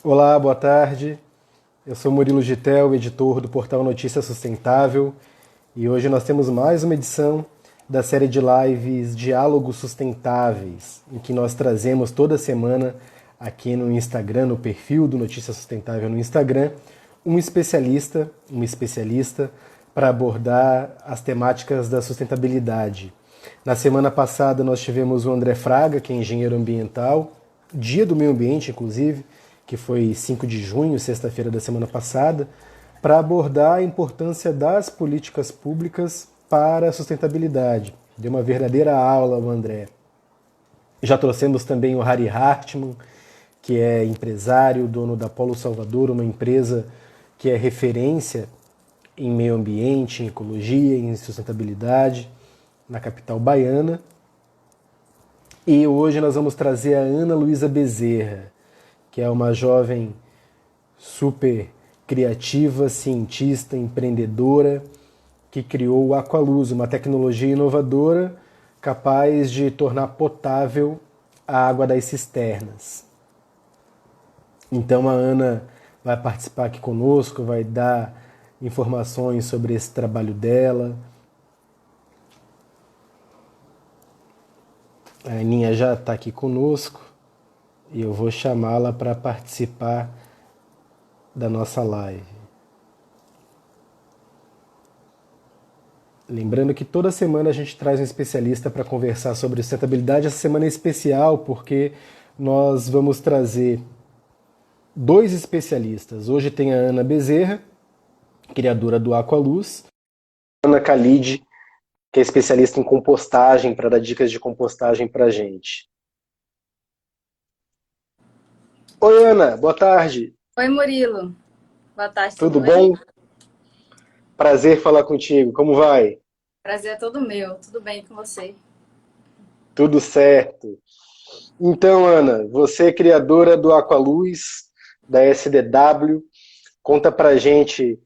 Olá, boa tarde. Eu sou Murilo Gitel, editor do portal Notícia Sustentável, e hoje nós temos mais uma edição da série de lives Diálogos Sustentáveis, em que nós trazemos toda semana aqui no Instagram, no perfil do Notícia Sustentável no Instagram, uma especialista para abordar as temáticas da sustentabilidade. Na semana passada nós tivemos o André Fraga, que é engenheiro ambiental, Dia do Meio Ambiente, inclusive, que foi 5 de junho, sexta-feira da semana passada, para abordar a importância das políticas públicas para a sustentabilidade. Deu uma verdadeira aula o André. Já trouxemos também o Harry Hartmann, que é empresário, dono da Polo Salvador, uma empresa que é referência em meio ambiente, em ecologia, em sustentabilidade, na capital baiana. E hoje nós vamos trazer a Ana Luísa Bezerra, que é uma jovem super criativa, cientista, empreendedora, que criou o Aqualuz, uma tecnologia inovadora capaz de tornar potável a água das cisternas. Então a Ana vai participar aqui conosco, vai dar informações sobre esse trabalho dela. A Aninha já está aqui conosco e eu vou chamá-la para participar da nossa live. Lembrando que toda semana a gente traz um especialista para conversar sobre sustentabilidade. Essa semana é especial porque nós vamos trazer dois especialistas. Hoje tem a Ana Bezerra, criadora do Aqualuz, a Ana Khalid, que é especialista em compostagem, para dar dicas de compostagem para a gente. Oi, Ana, boa tarde. Oi, Murilo. Boa tarde, tudo Tudo bem? bom? Prazer falar contigo. Como vai? Prazer é todo meu. Tudo bem com você? Tudo certo. Então, Ana, você é criadora do Aqualuz, da SDW. Conta pra gente,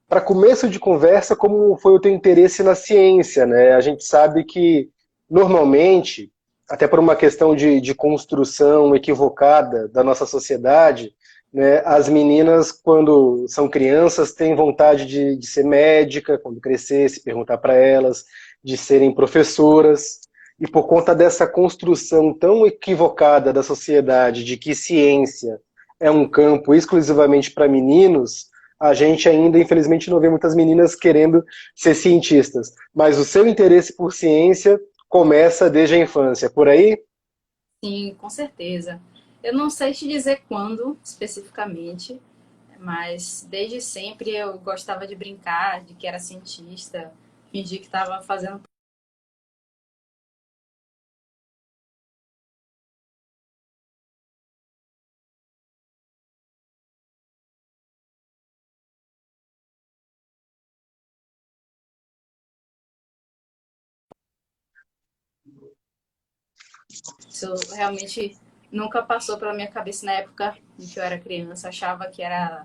para começo de conversa, como foi o teu interesse na ciência, né? A gente sabe que, normalmente, até por uma questão de construção equivocada da nossa sociedade, né, as meninas, quando são crianças, têm vontade de ser médica, quando crescer, se perguntar para elas, de serem professoras, e por conta dessa construção tão equivocada da sociedade de que ciência é um campo exclusivamente para meninos, a gente ainda, infelizmente, não vê muitas meninas querendo ser cientistas. Mas o seu interesse por ciência começa desde a infância, por aí? Sim, com certeza. Eu não sei te dizer quando especificamente, mas desde sempre eu gostava de brincar, de que era cientista, fingir que estava fazendo. Isso realmente nunca passou pela minha cabeça na época em que eu era criança. Achava que era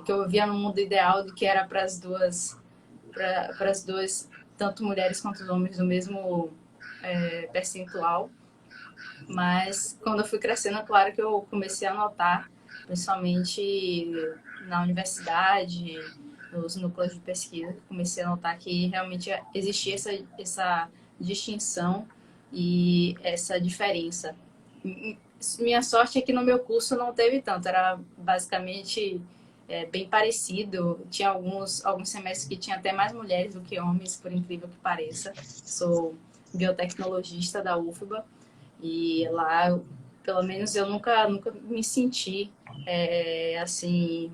que eu vivia num mundo ideal de que era para as duas, tanto mulheres quanto homens, no mesmo percentual. Mas quando eu fui crescendo, é claro que eu comecei a notar, principalmente na universidade, nos núcleos de pesquisa, comecei a notar que realmente existia essa distinção e essa diferença. Minha sorte é que no meu curso não teve tanto, era basicamente bem parecido. Tinha alguns semestres que tinha até mais mulheres do que homens, por incrível que pareça. Sou biotecnologista da UFBA e lá, pelo menos, eu nunca me senti assim,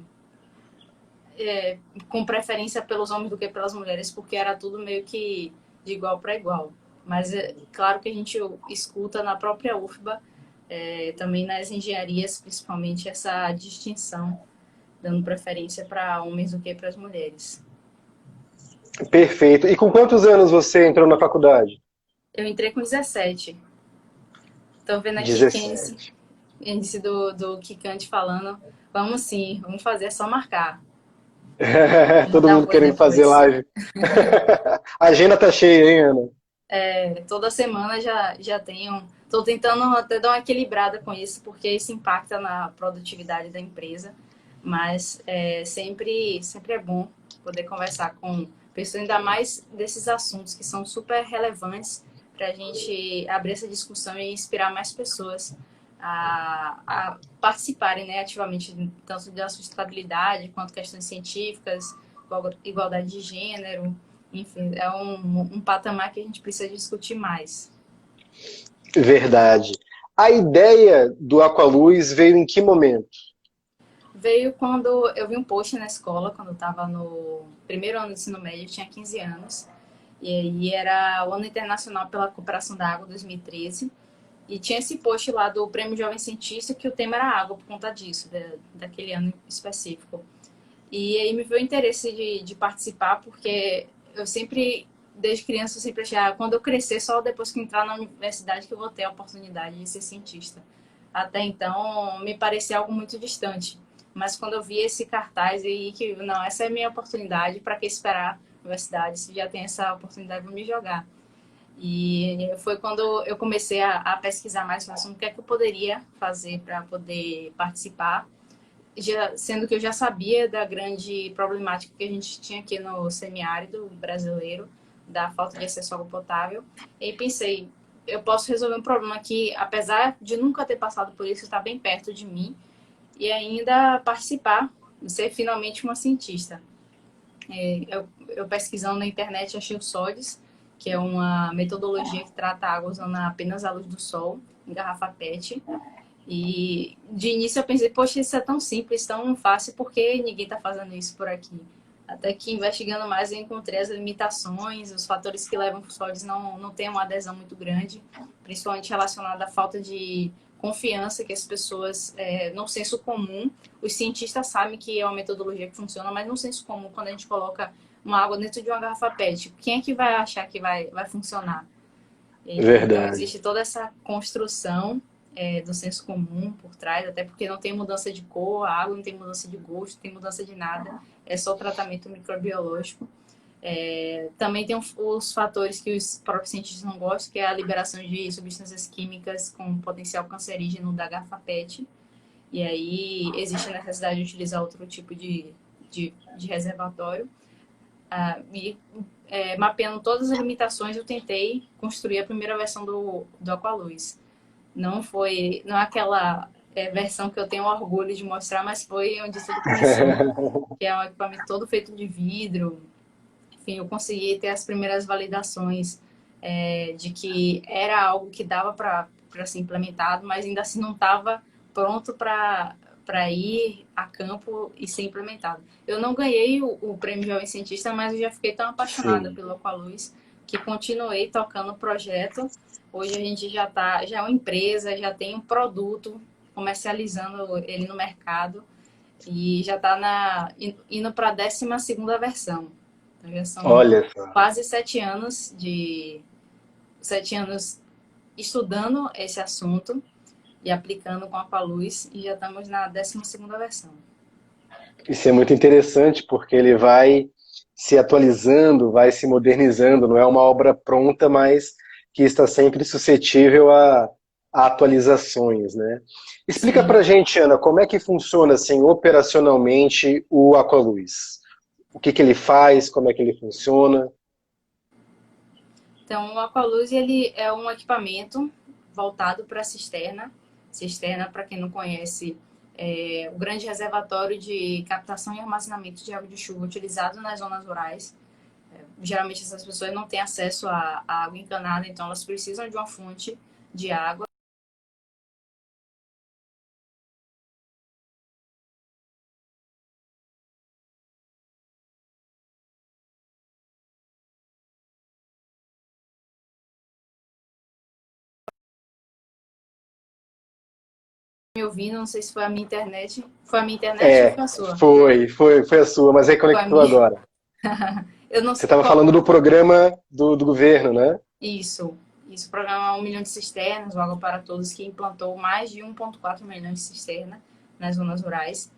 com preferência pelos homens do que pelas mulheres, porque era tudo meio que de igual para igual. Mas é claro que a gente escuta na própria UFBA, também nas engenharias, principalmente, essa distinção, dando preferência para homens do que para as mulheres. Perfeito. E com quantos anos você entrou na faculdade? Eu entrei com 17. Estou vendo aqui quem 17. índice do Kikante falando. Vamos sim, vamos fazer, é só marcar. Vamos Todo dar um mundo oi querendo fazer depois. live. A agenda tá cheia, hein, Ana? Toda semana já tenho. Estou tentando até dar uma equilibrada com isso, porque isso impacta na produtividade da empresa, mas sempre é bom poder conversar com pessoas, ainda mais desses assuntos que são super relevantes para a gente abrir essa discussão e inspirar mais pessoas a participarem, né, ativamente, tanto da sustentabilidade quanto questões científicas, igualdade de gênero, enfim, é um patamar que a gente precisa discutir mais. Verdade. A ideia do Aqualuz veio em que momento? Veio quando eu vi um post na escola, quando eu estava no primeiro ano do ensino médio, eu tinha 15 anos, e aí era o Ano Internacional pela Cooperação da Água 2013, e tinha esse post lá do Prêmio Jovem Cientista, que o tema era água, por conta disso, daquele ano específico. E aí me veio o interesse de participar, porque eu sempre, desde criança, eu sempre achei, quando eu crescer, só depois que entrar na universidade que eu vou ter a oportunidade de ser cientista. Até então, me parecia algo muito distante. Mas quando eu vi esse cartaz, e que, não, essa é a minha oportunidade, para que esperar a universidade? Se já tem essa oportunidade, vou me jogar. E foi quando eu comecei a pesquisar mais sobre o que é que eu poderia fazer para poder participar, sendo que eu já sabia da grande problemática que a gente tinha aqui no semiárido brasileiro, da falta de acesso à água potável. E pensei, eu posso resolver um problema que, apesar de nunca ter passado por isso, está bem perto de mim, e ainda participar, ser finalmente uma cientista. Eu pesquisando na internet achei o SODES, que é uma metodologia que trata a água usando apenas a luz do sol, em garrafa PET. E de início eu pensei, poxa, isso é tão simples, tão fácil, por que ninguém está fazendo isso por aqui? Até que investigando mais eu encontrei as limitações, os fatores que levam para o SODES não ter uma adesão muito grande, principalmente relacionada à falta de confiança que as pessoas, no senso comum, os cientistas sabem que é uma metodologia que funciona, mas no senso comum, quando a gente coloca uma água dentro de uma garrafa PET, quem é que vai achar que vai funcionar? Então, Verdade. existe toda essa construção do senso comum por trás, até porque não tem mudança de cor, a água não tem mudança de gosto, não tem mudança de nada, é só tratamento microbiológico. Também tem os fatores que os próprios cientistas não gostam, que é a liberação de substâncias químicas com potencial cancerígeno da garrafa PET, e aí existe a necessidade de utilizar outro tipo de reservatório. E mapeando todas as limitações, eu tentei construir a primeira versão do Aqualuz. Não é aquela versão que eu tenho orgulho de mostrar, mas foi onde tudo começou, que é um equipamento todo feito de vidro. Enfim, eu consegui ter as primeiras validações de que era algo que dava para ser implementado, mas ainda assim não estava pronto para ir a campo e ser implementado. Eu não ganhei o prêmio Jovem Cientista, mas eu já fiquei tão apaixonada Sim. pelo Aqualuz que continuei tocando o projeto. Hoje a gente já é uma empresa, já tem um produto comercializando ele no mercado e já está indo para a 12ª versão. Então já são Olha só. quase 7 anos estudando esse assunto e aplicando com a Aqualuz, e já estamos na 12ª versão. Isso é muito interessante porque ele vai se atualizando, vai se modernizando, não é uma obra pronta, mas que está sempre suscetível a atualizações, né? Explica Sim. pra gente, Ana, como é que funciona assim operacionalmente o Aqualuz? O que que ele faz, como é que ele funciona? Então, o Aqualuz ele é um equipamento voltado para a cisterna. Cisterna, para quem não conhece, é o grande reservatório de captação e armazenamento de água de chuva utilizado nas zonas rurais. Geralmente essas pessoas não têm acesso à água encanada, então elas precisam de uma fonte de água. Me ouvindo, não sei se foi a minha internet. Foi a minha internet ou É, foi a sua? foi a sua, mas aí Foi a conectou minha. agora. Eu não Você sei estava qual. falando do programa do governo, né? Isso. Isso, o programa 1 milhão de cisternas, o Água para Todos, que implantou mais de 1,4 milhões de cisternas nas zonas rurais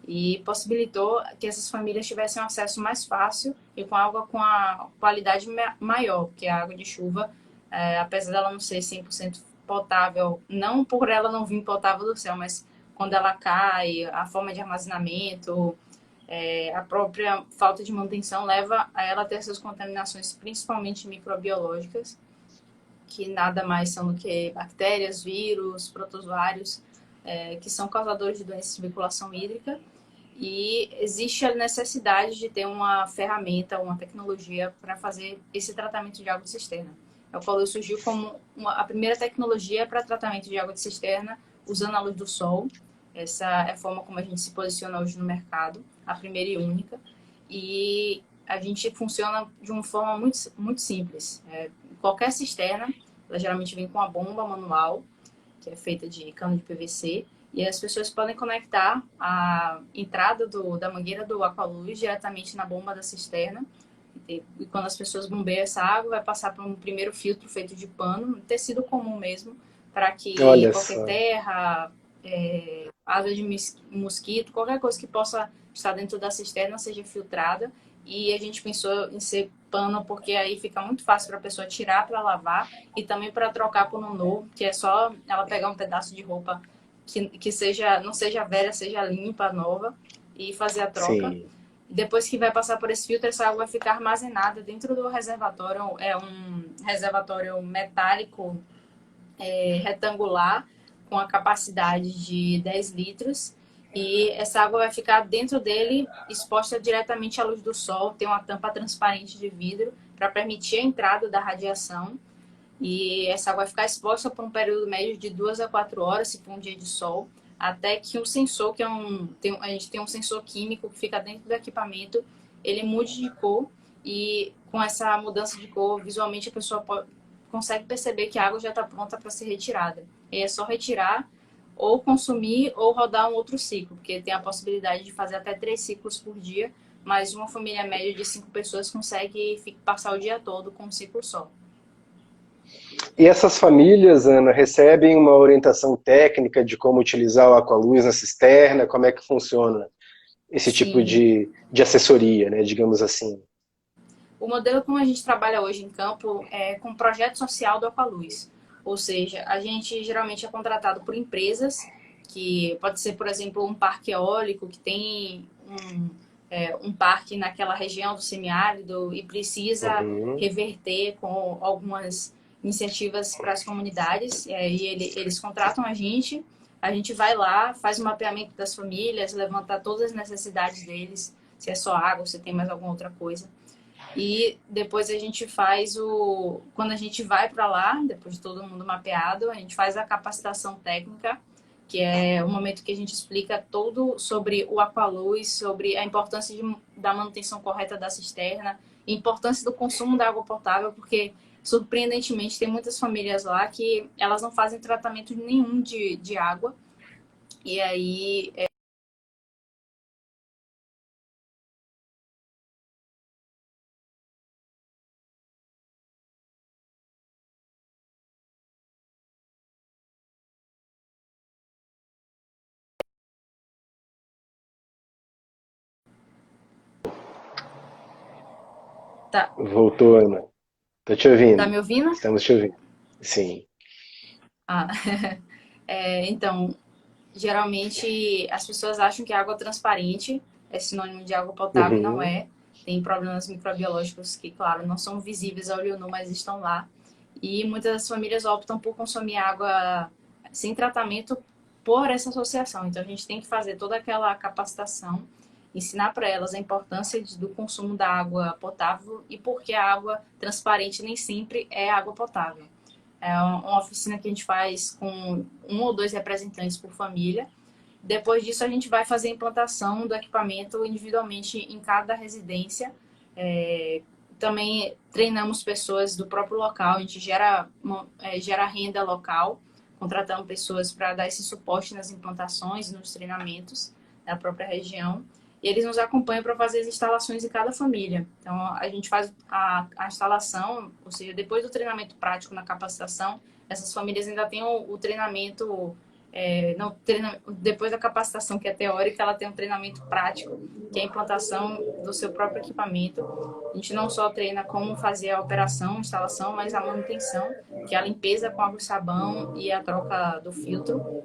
e possibilitou que essas famílias tivessem um acesso mais fácil e com água com a qualidade maior, porque a água de chuva, apesar dela não ser 100% potável, não por ela não vir potável do céu, mas quando ela cai, a forma de armazenamento, a própria falta de manutenção leva a ela a ter essas contaminações, principalmente microbiológicas, que nada mais são do que bactérias, vírus, protozoários, que são causadores de doenças de circulação hídrica. E existe a necessidade de ter uma ferramenta, uma tecnologia para fazer esse tratamento de água de cisterna. O Aqualuz surgiu como a primeira tecnologia para tratamento de água de cisterna usando a luz do sol. Essa é a forma como a gente se posiciona hoje no mercado, a primeira e única. E a gente funciona de uma forma muito simples. Qualquer cisterna, ela geralmente vem com a bomba manual, que é feita de cano de PVC, e as pessoas podem conectar a entrada da mangueira do Aqualuz diretamente na bomba da cisterna. E quando as pessoas bombeiam essa água, vai passar por um primeiro filtro feito de pano, um tecido comum mesmo, para que Olha qualquer só. terra, asa de mosquito, qualquer coisa que possa estar dentro da cisterna seja filtrada. E a gente pensou em ser pano porque aí fica muito fácil para a pessoa tirar para lavar e também para trocar por um novo, que é só ela pegar um pedaço de roupa que seja, não seja velha, seja limpa, nova, e fazer a troca. Sim. Depois que vai passar por esse filtro, essa água vai ficar armazenada dentro do reservatório. É um reservatório metálico retangular com a capacidade de 10 litros. E essa água vai ficar dentro dele, exposta diretamente à luz do sol. Tem uma tampa transparente de vidro para permitir a entrada da radiação. E essa água vai ficar exposta por um período médio de 2 a 4 horas, se for um dia de sol, até que um sensor, que a gente tem um sensor químico que fica dentro do equipamento, ele mude de cor e com essa mudança de cor, visualmente a pessoa consegue perceber que a água já está pronta para ser retirada. E é só retirar ou consumir ou rodar um outro ciclo, porque tem a possibilidade de fazer até 3 ciclos por dia, mas uma família média de 5 pessoas consegue passar o dia todo com um ciclo só. E essas famílias, Ana, recebem uma orientação técnica de como utilizar o Aqualuz na cisterna? Como é que funciona esse tipo Sim, de assessoria, né, digamos assim? o modelo como a gente trabalha hoje em campo é com projeto social do Aqualuz. Ou seja, a gente geralmente é contratado por empresas, que pode ser, por exemplo, um parque eólico que tem um parque naquela região do semiárido e precisa Uhum. reverter com algumas iniciativas para as comunidades. E eles contratam a gente vai lá, faz o mapeamento das famílias, levanta todas as necessidades deles, se é só água, se tem mais alguma outra coisa. E depois a gente faz quando a gente vai para lá, depois de todo mundo mapeado, a gente faz a capacitação técnica, que é o momento que a gente explica tudo sobre o Aqualuz, sobre a importância da manutenção correta da cisterna, a importância do consumo da água potável, porque surpreendentemente tem muitas famílias lá que elas não fazem tratamento nenhum de água. E aí tá, Voltou, Ana. Tô te tá ouvindo. me ouvindo? Estamos te ouvindo. Sim. Ah, então, geralmente as pessoas acham que água transparente é sinônimo de água potável e não Uhum. é. Tem problemas microbiológicos que, claro, não são visíveis ao olho nu, mas estão lá. E muitas famílias optam por consumir água sem tratamento por essa associação. Então a gente tem que fazer toda aquela capacitação, ensinar para elas a importância do consumo da água potável e porque a água transparente nem sempre é água potável. É uma oficina que a gente faz com um ou dois representantes por família. Depois disso, a gente vai fazer a implantação do equipamento individualmente em cada residência. Também treinamos pessoas do próprio local, a gente gera renda local, contratando pessoas para dar esse suporte nas implantações, nos treinamentos da própria região. E eles nos acompanham para fazer as instalações em cada família. Então, a gente faz a instalação, ou seja, depois do treinamento prático na capacitação, essas famílias ainda têm o treinamento Depois da capacitação que é teórica, ela tem um treinamento prático, que é a implantação do seu próprio equipamento. A gente não só treina como fazer a operação, a instalação, mas a manutenção, que é a limpeza com água e sabão e a troca do filtro.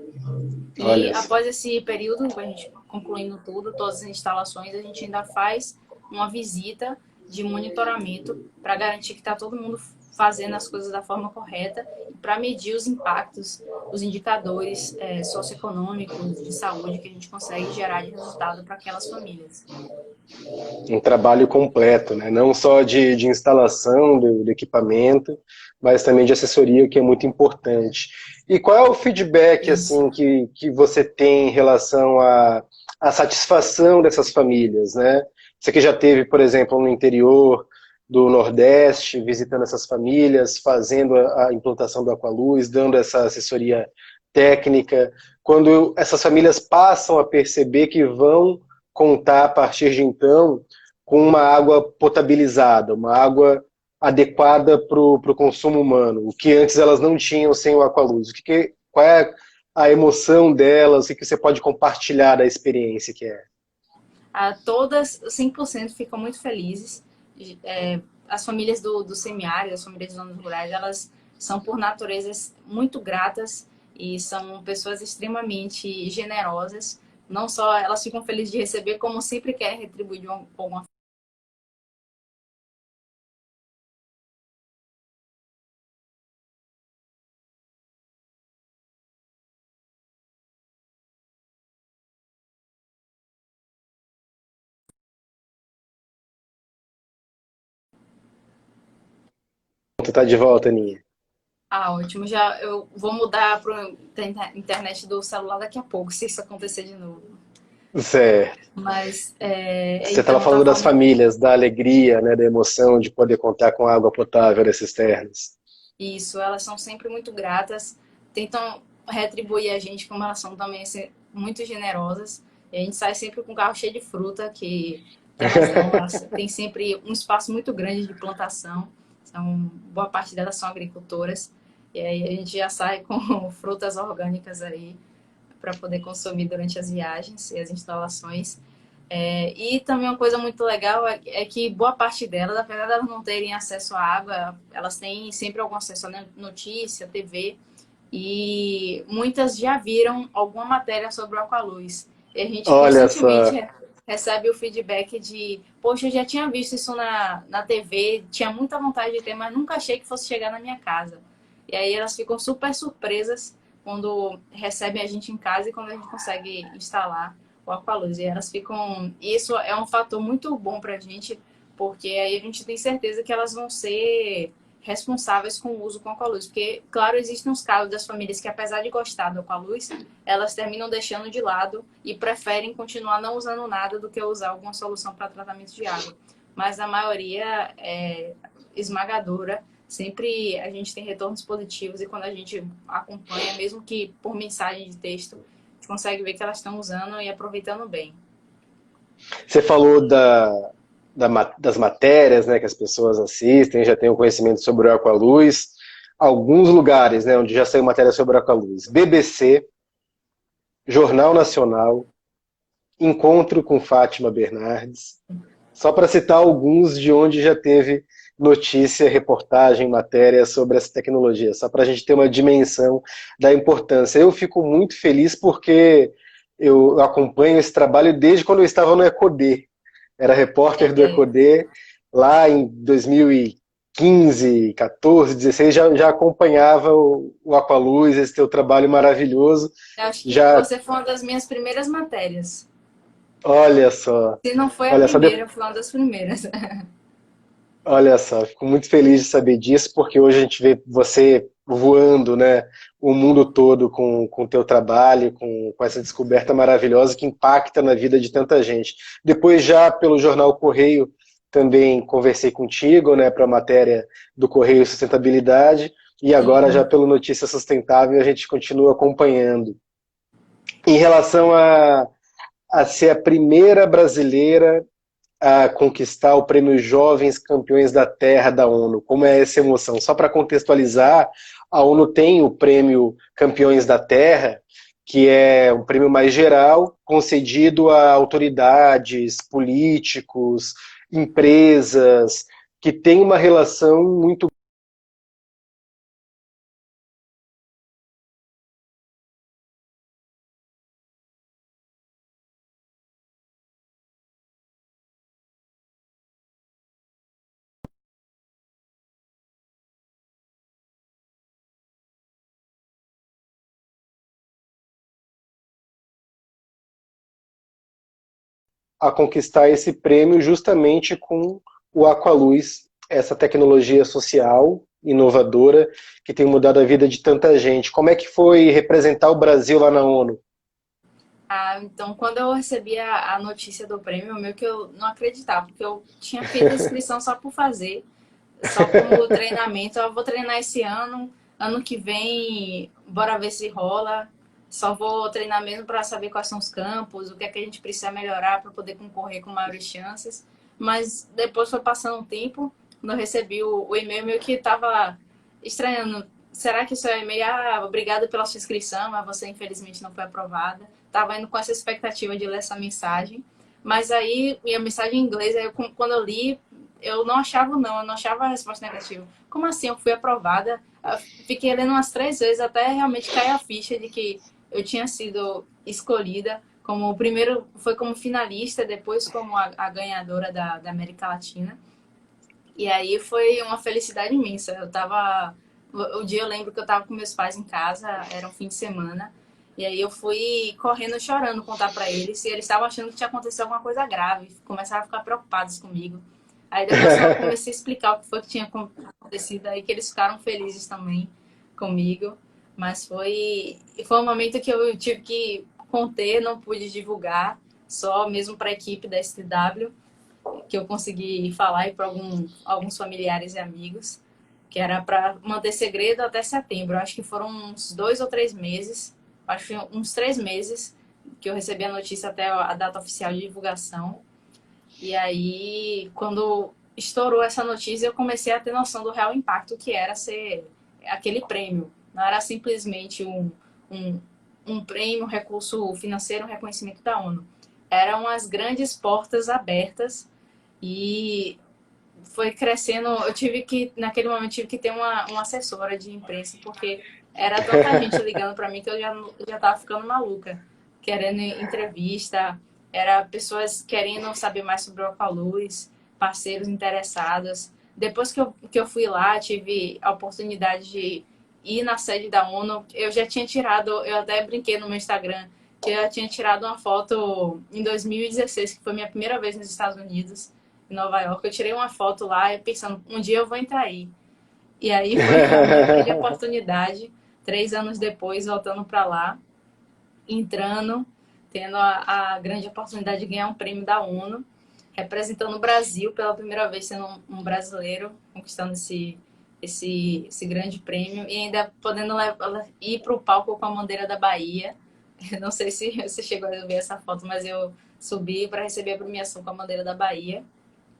E Olha só. após esse período, a gente concluindo tudo, todas as instalações, a gente ainda faz uma visita de monitoramento para garantir que está todo mundo fazendo as coisas da forma correta e para medir os impactos, os indicadores socioeconômicos de saúde que a gente consegue gerar de resultado para aquelas famílias. Um trabalho completo, né? Não só de instalação do equipamento, mas também de assessoria, que é muito importante. E qual é o feedback Isso. assim que você tem em relação à satisfação dessas famílias, né? Você que já teve, por exemplo, no interior do Nordeste, visitando essas famílias, fazendo a implantação do Aqualuz, dando essa assessoria técnica, quando essas famílias passam a perceber que vão contar a partir de então com uma água potabilizada, uma água adequada para o consumo humano, o que antes elas não tinham sem o Aqualuz. Qual é a emoção delas, o que você pode compartilhar da experiência que é? Todas, 100% ficam muito felizes. As famílias do semiárido, as famílias das zonas rurais, elas são por natureza muito gratas e são pessoas extremamente generosas. Não só elas ficam felizes de receber, como sempre querem retribuir de alguma Tu tá de volta, Aninha? ótimo. Já eu vou mudar para a internet do celular daqui a pouco, se isso acontecer de novo. Certo. Mas, Você estava então, eu estava falando das falando famílias, da alegria, né, da emoção de poder contar com água potável dessas terras. isso, elas são sempre muito gratas, tentam retribuir a gente, como elas são também assim, muito generosas. E a gente sai sempre com o carro cheio de fruta que elas dão. Elas têm sempre um espaço muito grande de plantação. São, boa parte delas são agricultoras. E aí a gente já sai com frutas orgânicas aí para poder consumir durante as viagens e as instalações. E também uma coisa muito legal é que boa parte delas, apesar de elas não terem acesso à água, elas têm sempre algum acesso a notícia, TV, e muitas já viram alguma matéria sobre o Aqualuz. E a gente Olha só. constantemente recebe o feedback de, poxa, eu já tinha visto isso na TV, tinha muita vontade de ter, mas nunca achei que fosse chegar na minha casa. E aí elas ficam super surpresas quando recebem a gente em casa e quando a gente consegue instalar o Aqualuz. E elas ficam. Isso é um fator muito bom para a gente, porque aí a gente tem certeza que elas vão ser responsáveis com o uso com Aqualuz. Porque, claro, existem os casos das famílias que, apesar de gostar do Aqualuz, elas terminam deixando de lado e preferem continuar não usando nada do que usar alguma solução para tratamento de água. Mas a maioria é esmagadora. Sempre a gente tem retornos positivos e quando a gente acompanha, mesmo que por mensagem de texto, a gente consegue ver que elas estão usando e aproveitando bem. Você falou das matérias, né, que as pessoas assistem, já têm um conhecimento sobre o Aqualuz. Alguns lugares, né, onde já saiu matéria sobre o Aqualuz. BBC, Jornal Nacional, Encontro com Fátima Bernardes. Só para citar alguns de onde já teve notícia, reportagem, matéria sobre essa tecnologia, só para a gente ter uma dimensão da importância. Eu fico muito feliz porque eu acompanho esse trabalho desde quando eu estava no EcoD. Era repórter do É, EcoD, lá em 2015, 14, 16, já acompanhava o Aqualuz, esse teu trabalho maravilhoso. eu acho que Já, você foi uma das minhas primeiras matérias. olha só, Se não foi a olha só, primeira, foi uma das primeiras. olha só, fico muito feliz de saber disso, porque hoje a gente vê você voando, né, o mundo todo com o teu trabalho, com essa descoberta maravilhosa que impacta na vida de tanta gente. Depois já pelo jornal Correio também conversei contigo, né, para a matéria do Correio Sustentabilidade, e agora já Sim. pelo Notícia Sustentável a gente continua acompanhando. Em relação a ser a primeira brasileira a conquistar o prêmio Jovens Campeões da Terra da ONU. Como é essa emoção? Só para contextualizar, a ONU tem o prêmio Campeões da Terra, que é um prêmio mais geral, concedido a autoridades, políticos, empresas, que têm uma relação muito. A conquistar esse prêmio justamente com o Aqualuz, essa tecnologia social inovadora que tem mudado a vida de tanta gente. Como é que foi representar o Brasil lá na ONU? Ah, então quando eu recebi a notícia do prêmio, meio que eu não acreditava, porque eu tinha feito a inscrição só por fazer, só como treinamento. Eu vou treinar esse ano, ano que vem, bora ver se rola. Só vou treinar mesmo para saber quais são os campos, o que é que a gente precisa melhorar para poder concorrer com maiores chances. Mas depois foi passando um tempo, quando eu recebi o e-mail, meio que estava estranhando. Será que isso é e-mail? Ah, obrigada pela sua inscrição, mas você infelizmente não foi aprovada. Tava indo com essa expectativa de ler essa mensagem. Mas aí, minha mensagem em inglês, aí quando eu li, eu não achava não, eu não achava a resposta negativa. Como assim? Eu fui aprovada? Eu fiquei lendo umas 3 vezes até realmente cair a ficha de que eu tinha sido escolhida como o primeiro, foi como finalista, depois como a ganhadora da América Latina. E aí foi uma felicidade imensa. Eu tava. O dia eu lembro que eu tava com meus pais em casa, era um fim de semana. E aí eu fui correndo, chorando, contar para eles. E eles estavam achando que tinha acontecido alguma coisa grave. Começaram a ficar preocupados comigo. Aí depois eu comecei a explicar o que foi que tinha acontecido. Aí que eles ficaram felizes também comigo. Mas foi um momento que eu tive que conter, não pude divulgar. Só mesmo para a equipe da STW que eu consegui falar para alguns familiares e amigos, que era para manter segredo até setembro. Acho que foram uns 2 ou 3 meses, acho que uns 3 meses que eu recebi a notícia até a data oficial de divulgação. E aí, quando estourou essa notícia, eu comecei a ter noção do real impacto que era ser aquele prêmio. Não era simplesmente um, um prêmio, um recurso financeiro, um reconhecimento da ONU. Eram as grandes portas abertas e foi crescendo. Eu tive que, naquele momento, tive que ter uma assessora de imprensa, porque era tanta gente ligando para mim que eu já tava ficando maluca, querendo entrevista, era pessoas querendo saber mais sobre o Alcaluz, parceiros interessados. Depois que eu fui lá, tive a oportunidade de ir na sede da ONU. Eu já tinha tirado, eu até brinquei no meu Instagram, que eu já tinha tirado uma foto em 2016, que foi minha primeira vez nos Estados Unidos, em Nova York. Eu tirei uma foto lá e pensando, um dia eu vou entrar aí. E aí foi a minha grande oportunidade, 3 anos depois, voltando para lá, entrando, tendo a grande oportunidade de ganhar um prêmio da ONU, representando o Brasil pela primeira vez, sendo um brasileiro, conquistando esse grande prêmio e ainda podendo ir para o palco com a bandeira da Bahia. Eu não sei se você chegou a ver essa foto, mas eu subi para receber a premiação com a bandeira da Bahia.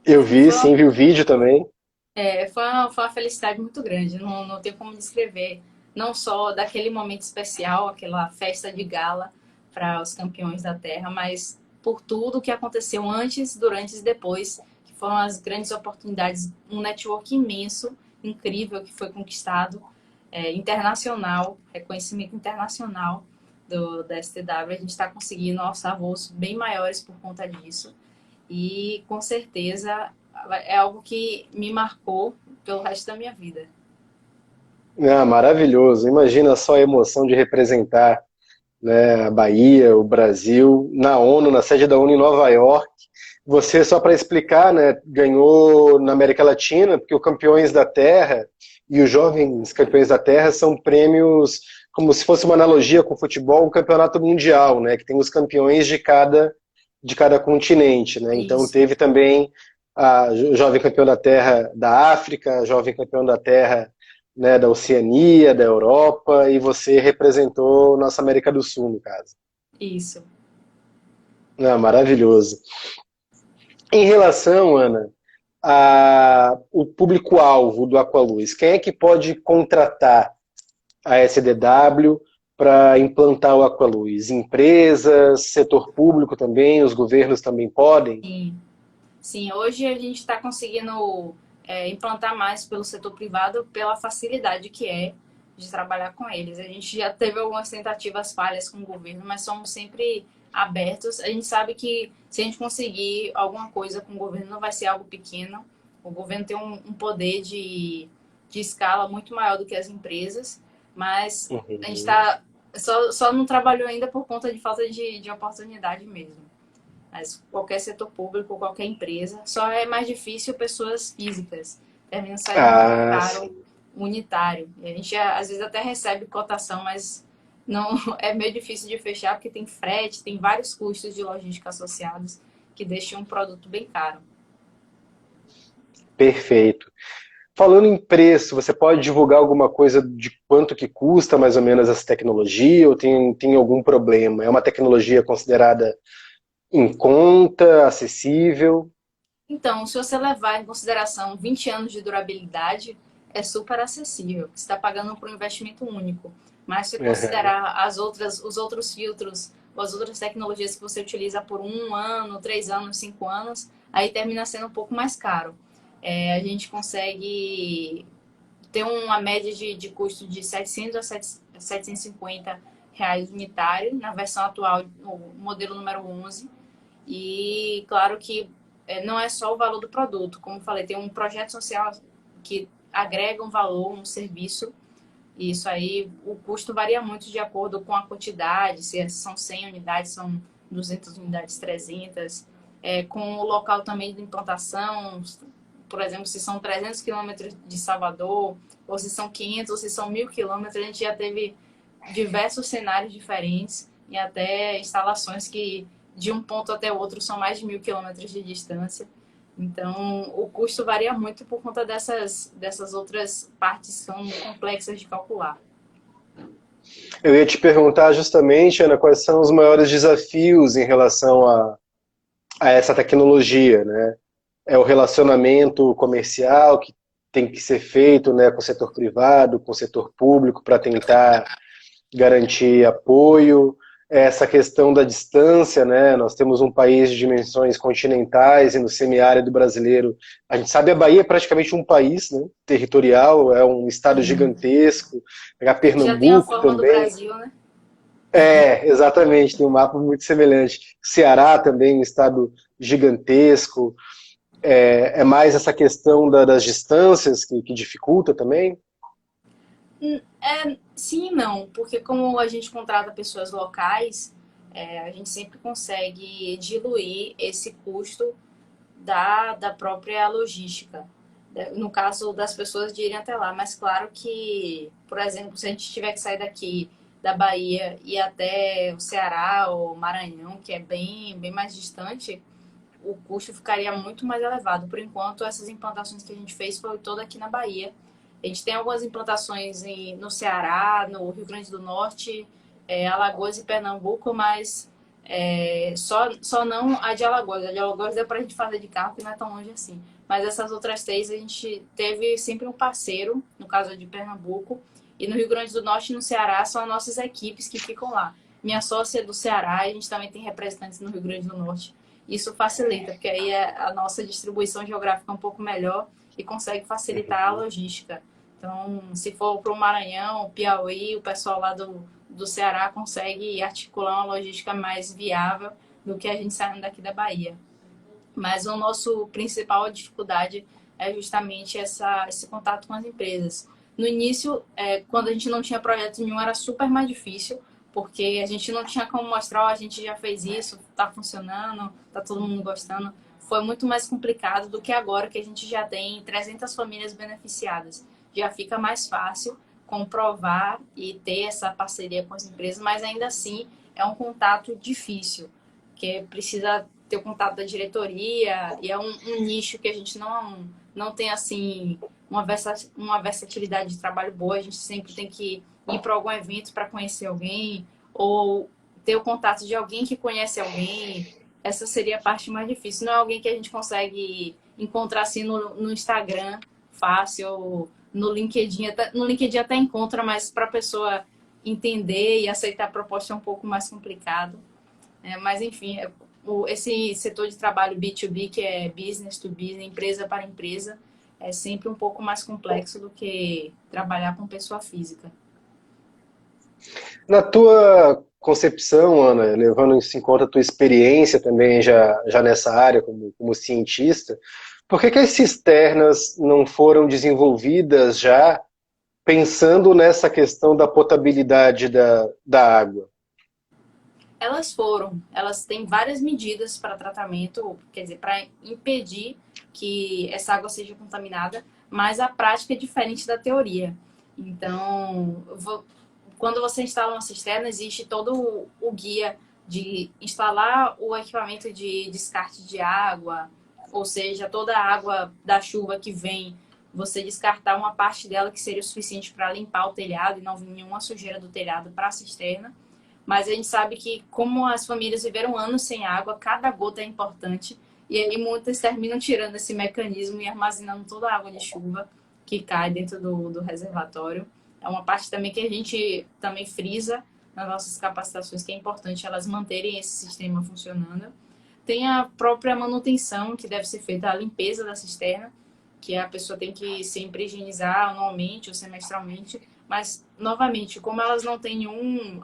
Eu E vi, sim, vi o vídeo também. foi uma felicidade muito grande, não tenho como descrever, não só daquele momento especial, aquela festa de gala para os campeões da Terra, mas por tudo que aconteceu antes, durante e depois, que foram as grandes oportunidades, um network imenso, incrível que foi conquistado, internacional, reconhecimento internacional da STW. A gente está conseguindo alçar voos bem maiores por conta disso. E com certeza é algo que me marcou pelo resto da minha vida. Ah, maravilhoso. Imagina só a emoção de representar, né, a Bahia, o Brasil, na ONU, na sede da ONU em Nova York. Você, só para explicar, né, ganhou na América Latina, porque o Campeões da Terra e os Jovens Campeões da Terra são prêmios, como se fosse uma analogia com o futebol, um campeonato mundial, né, que tem os campeões de cada continente. Né? Então Isso, teve também o Jovem Campeão da Terra da África, Jovem Campeão da Terra, né, da Oceania, da Europa, e você representou nossa América do Sul, no caso. isso. Ah, maravilhoso. Em relação, Ana, o público-alvo do Aqualuz, quem é que pode contratar a SDW para implantar o Aqualuz? Empresas, setor público também, os governos também podem? Sim, sim, hoje a gente está conseguindo implantar mais pelo setor privado pela facilidade que é de trabalhar com eles. A gente já teve algumas tentativas falhas com o governo, mas somos sempre abertos. A gente sabe que se a gente conseguir alguma coisa com o governo, não vai ser algo pequeno. O governo tem um poder de escala muito maior do que as empresas, mas a gente Uhum. está só não trabalhou ainda por conta de falta de oportunidade mesmo. Mas qualquer setor público, qualquer empresa, só é mais difícil pessoas físicas. Termina saindo muito Ah, caro, sim. unitário. E a gente às vezes até recebe cotação, mas não é meio difícil de fechar porque tem frete, tem vários custos de logística associados que deixam um produto bem caro. Perfeito. Falando em preço, você pode divulgar alguma coisa de quanto que custa mais ou menos essa tecnologia ou tem algum problema? É uma tecnologia considerada em conta, acessível? Então, se você levar em consideração 20 anos de durabilidade, é super acessível. Você está pagando por um investimento único. Mas se Uhum. considerar os outros filtros, ou as outras tecnologias que você utiliza por 1 ano, 3 anos, 5 anos, aí termina sendo um pouco mais caro. A gente consegue ter uma média de custo de 700 a 750 reais unitário, na versão atual, o modelo número 11. E claro que não é só o valor do produto, como falei, tem um projeto social que agrega um valor, um serviço, e isso aí o custo varia muito de acordo com a quantidade, se são 100 unidades, são 200 unidades, 300, com o local também de implantação, por exemplo, se são 300 quilômetros de Salvador, ou se são 500, ou se são 1.000 quilômetros, a gente já teve diversos cenários diferentes e até instalações que de um ponto até o outro são mais de 1.000 quilômetros de distância. Então, o custo varia muito por conta dessas outras partes que são complexas de calcular. Eu ia te perguntar justamente, Ana, quais são os maiores desafios em relação a essa tecnologia, né? É o relacionamento comercial que tem que ser feito, né, com o setor privado, com o setor público, para tentar garantir apoio, essa questão da distância, né? Nós temos um país de dimensões continentais e no semiárido brasileiro, a gente sabe a Bahia é praticamente um país, né? Territorial, é um estado Sim. gigantesco. Pegar Já tem a Pernambuco forma do também, Brasil, né? exatamente, tem um mapa muito semelhante. Ceará também, um estado gigantesco. É mais essa questão das distâncias que dificulta também? Sim e não, porque como a gente contrata pessoas locais, a gente sempre consegue diluir esse custo da própria logística. No caso das pessoas de irem até lá. Mas claro que, por exemplo, se a gente tiver que sair daqui da Bahia e ir até o Ceará ou Maranhão, que é bem mais distante, o custo ficaria muito mais elevado. Por enquanto, essas implantações que a gente fez foi toda aqui na Bahia. A gente tem algumas implantações no Ceará, no Rio Grande do Norte, Alagoas e Pernambuco, mas só não a de Alagoas. A de Alagoas deu para a gente fazer de carro, que não é tão longe assim. Mas essas outras três a gente teve sempre um parceiro, no caso de Pernambuco, e no Rio Grande do Norte e no Ceará são as nossas equipes que ficam lá. Minha sócia é do Ceará, a gente também tem representantes no Rio Grande do Norte. Isso facilita, porque aí a nossa distribuição geográfica é um pouco melhor e consegue facilitar a logística. Então, se for para o Maranhão, Piauí, o pessoal lá do Ceará consegue articular uma logística mais viável do que a gente saindo daqui da Bahia. Mas o nosso principal dificuldade é justamente esse contato com as empresas. No início, quando a gente não tinha projeto nenhum, era super mais difícil, porque a gente não tinha como mostrar, oh, a gente já fez isso, está funcionando, está todo mundo gostando. Foi muito mais complicado do que agora, que a gente já tem 300 famílias beneficiadas. Já fica mais fácil comprovar e ter essa parceria com as empresas, mas ainda assim é um contato difícil, que precisa ter o contato da diretoria e é um nicho que a gente não tem assim uma versatilidade de trabalho boa. A gente sempre tem que ir para algum evento para conhecer alguém ou ter o contato de alguém que conhece alguém. Essa seria a parte mais difícil. Não é alguém que a gente consegue encontrar assim no Instagram fácil, no LinkedIn até encontra, mas para a pessoa entender e aceitar a proposta é um pouco mais complicado. Mas, enfim, esse setor de trabalho B2B, que é business to business, empresa para empresa, é sempre um pouco mais complexo do que trabalhar com pessoa física. Na tua concepção, Ana, levando isso em conta a tua experiência também já nessa área como cientista, por que as cisternas não foram desenvolvidas já pensando nessa questão da potabilidade da água? Elas têm várias medidas para tratamento, quer dizer, para impedir que essa água seja contaminada, mas a prática é diferente da teoria. Então, quando você instala uma cisterna, existe todo o guia de instalar o equipamento de descarte de água, ou seja, toda a água da chuva que vem, você descartar uma parte dela que seria o suficiente para limpar o telhado e não vir nenhuma sujeira do telhado para a cisterna. Mas a gente sabe que, como as famílias viveram anos sem água, cada gota é importante. E aí muitas terminam tirando esse mecanismo e armazenando toda a água de chuva que cai dentro do reservatório. É uma parte também que a gente também frisa nas nossas capacitações, que é importante elas manterem esse sistema funcionando. Tem a própria manutenção, que deve ser feita a limpeza da cisterna, que a pessoa tem que sempre higienizar anualmente ou semestralmente. Mas, novamente, como elas não têm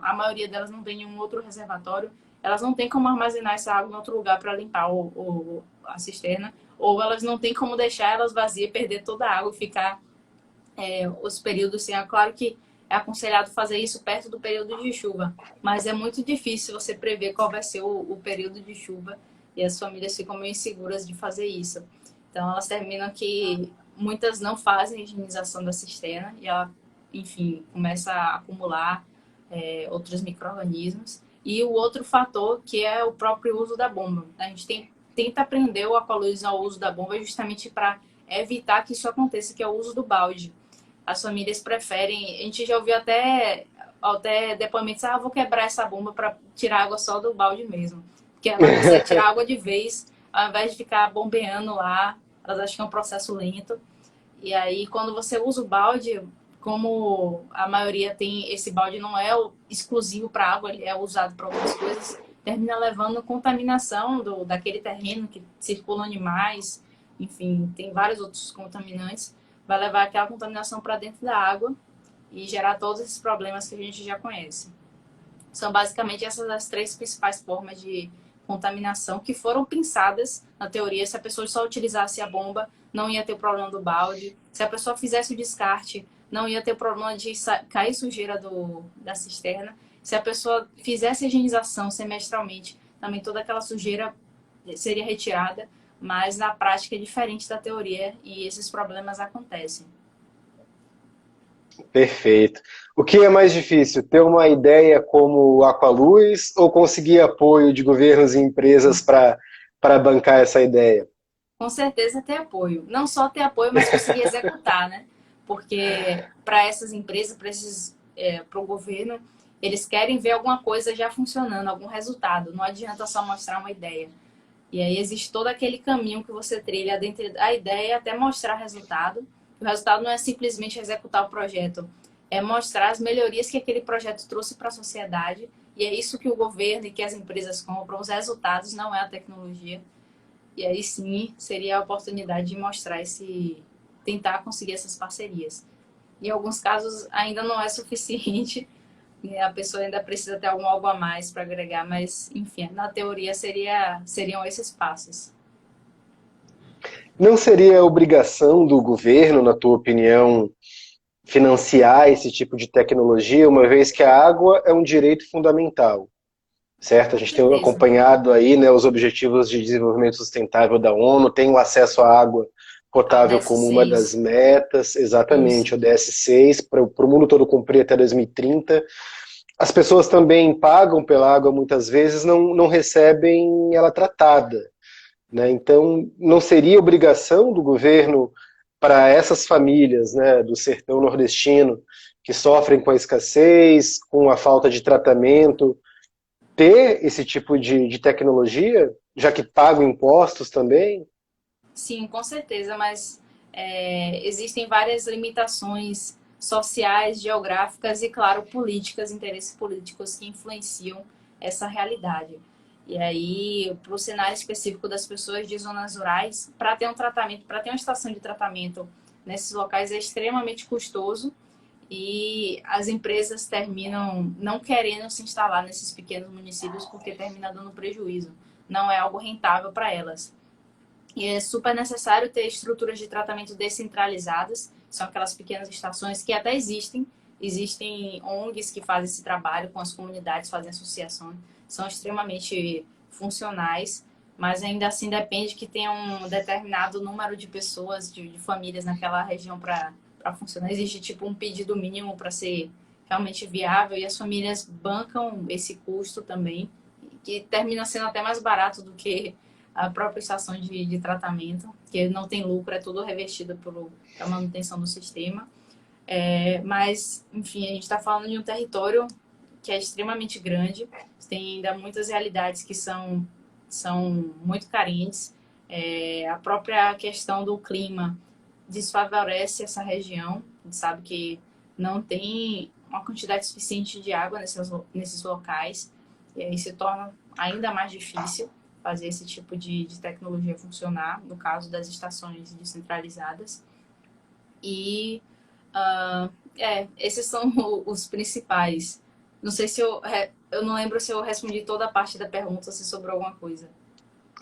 a maioria delas não tem nenhum outro reservatório, elas não têm como armazenar essa água em outro lugar para limpar a cisterna, ou elas não têm como deixar elas vazias, perder toda a água e ficar os períodos sem água. Claro que é aconselhado fazer isso perto do período de chuva, mas é muito difícil você prever qual vai ser o período de chuva e as famílias ficam meio inseguras de fazer isso. Então, elas terminam que muitas não fazem a higienização da cisterna e ela, enfim, começa a acumular outros micro-organismos. E o outro fator, que é o próprio uso da bomba. A gente tenta aprender o Aqualuz ao uso da bomba justamente para evitar que isso aconteça, que é o uso do balde. As famílias preferem, a gente já ouviu até depoimentos, vou quebrar essa bomba para tirar água só do balde mesmo. Porque ela consegue tirar água de vez, ao invés de ficar bombeando lá, elas acham que é um processo lento. E aí, quando você usa o balde, como a maioria tem, esse balde não é exclusivo para água, ele é usado para outras coisas, termina levando contaminação daquele terreno que circulam animais, enfim, tem vários outros contaminantes, vai levar aquela contaminação para dentro da água e gerar todos esses problemas que a gente já conhece. São basicamente essas as três principais formas de contaminação que foram pensadas na teoria. Se a pessoa só utilizasse a bomba, não ia ter o problema do balde. Se a pessoa fizesse o descarte, não ia ter o problema de cair sujeira da cisterna. Se a pessoa fizesse a higienização semestralmente, também toda aquela sujeira seria retirada, mas na prática é diferente da teoria e esses problemas acontecem. Perfeito. O que é mais difícil, ter uma ideia como o Aqualuz ou conseguir apoio de governos e empresas para bancar essa ideia? Com certeza ter apoio. Não só ter apoio, mas conseguir executar, né? Porque para essas empresas, para o governo, eles querem ver alguma coisa já funcionando, algum resultado. Não adianta só mostrar uma ideia. E aí existe todo aquele caminho que você trilha dentro da ideia até mostrar resultado. O resultado não é simplesmente executar o projeto, é mostrar as melhorias que aquele projeto trouxe para a sociedade. E é isso que o governo e que as empresas compram, os resultados, não é a tecnologia. E aí sim seria a oportunidade de mostrar tentar conseguir essas parcerias. Em alguns casos ainda não é suficiente, né? A pessoa ainda precisa ter algo a mais para agregar, mas enfim, na teoria seriam esses passos. Não seria obrigação do governo, na tua opinião, financiar esse tipo de tecnologia, uma vez que a água é um direito fundamental, certo? A Com gente tem certeza. acompanhado aí, né, os Objetivos de Desenvolvimento Sustentável da ONU, tem o acesso à água A potável ODS como uma das 6. metas, exatamente, Isso. o DS6, para o mundo todo cumprir até 2030. As pessoas também pagam pela água muitas vezes, não recebem ela tratada, né? Então, não seria obrigação do governo para essas famílias, né, do sertão nordestino que sofrem com a escassez, com a falta de tratamento, ter esse tipo de tecnologia, já que pagam impostos também? Sim, com certeza, mas existem várias limitações sociais, geográficas e, claro, políticas, interesses políticos que influenciam essa realidade. E aí, para o cenário específico das pessoas de zonas rurais, para ter um tratamento, para ter uma estação de tratamento nesses locais é extremamente custoso e as empresas terminam não querendo se instalar nesses pequenos municípios porque termina dando prejuízo. Não é algo rentável para elas. E é super necessário ter estruturas de tratamento descentralizadas, são aquelas pequenas estações que até existem. Existem ONGs que fazem esse trabalho com as comunidades, fazem associações, são extremamente funcionais, mas ainda assim depende que tenha um determinado número de pessoas, de famílias naquela região para funcionar. Existe tipo um pedido mínimo para ser realmente viável e as famílias bancam esse custo também, que termina sendo até mais barato do que a própria estação de tratamento, que não tem lucro, é tudo revestido pela manutenção do sistema. Mas, enfim, a gente está falando de um território que é extremamente grande, tem ainda muitas realidades que são muito carentes. A própria questão do clima desfavorece essa região, a gente sabe que não tem uma quantidade suficiente de água nesses locais, e aí se torna ainda mais difícil fazer esse tipo de tecnologia funcionar, no caso das estações descentralizadas. E esses são os principais. Não sei se eu não lembro se eu respondi toda a parte da pergunta ou se sobrou alguma coisa.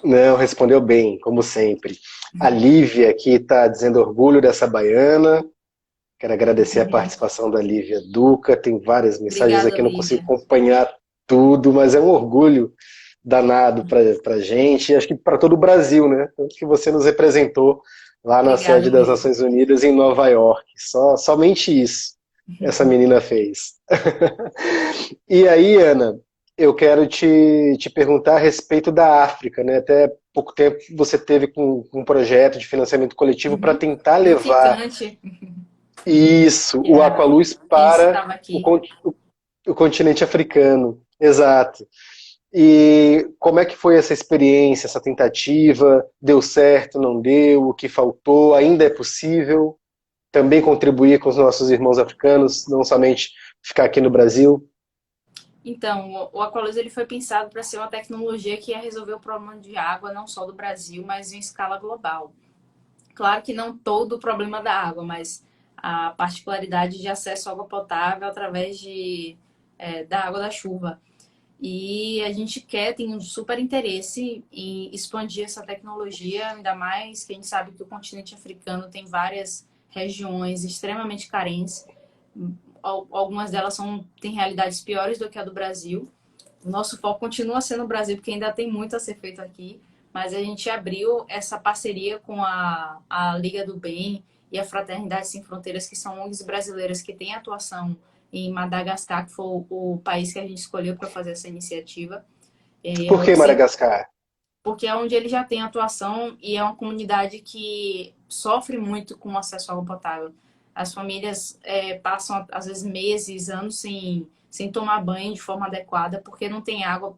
Não, respondeu bem, como sempre. A Lívia aqui está dizendo orgulho dessa baiana. Quero agradecer a participação da Lívia Duca. Tem várias mensagens Obrigada, aqui, eu não consigo Lívia. acompanhar tudo, mas é um orgulho danado para a gente e acho que para todo o Brasil, né? Tanto que você nos representou lá na Obrigada sede das mesmo. Nações Unidas em Nova York. Somente isso essa menina fez. E aí, Ana, eu quero te perguntar a respeito da África, né? Até pouco tempo você teve com um projeto de financiamento coletivo para Uhum. tentar No levar Ficante, isso, o era Aqualuz isso, para estava o, aqui. o continente africano. Exato. E como é que foi essa experiência, essa tentativa? Deu certo, não deu? O que faltou? Ainda é possível também contribuir com os nossos irmãos africanos, não somente ficar aqui no Brasil? Então, o Aqualuz ele foi pensado para ser uma tecnologia que ia resolver o problema de água não só do Brasil, mas em escala global. Claro que não todo o problema da água, mas a particularidade de acesso à água potável através da água da chuva. E a gente tem um super interesse em expandir essa tecnologia, ainda mais que a gente sabe que o continente africano tem várias regiões extremamente carentes. Algumas delas têm realidades piores do que a do Brasil. O nosso foco continua sendo o Brasil, porque ainda tem muito a ser feito aqui, mas a gente abriu essa parceria com a Liga do Bem e a Fraternidade Sem Fronteiras, que são ONGs brasileiras que têm atuação em Madagascar, que foi o país que a gente escolheu para fazer essa iniciativa. Por que Madagascar? Porque é onde ele já tem atuação e é uma comunidade que sofre muito com o acesso à água potável. As famílias passam, às vezes, meses, anos sem tomar banho de forma adequada, porque não tem água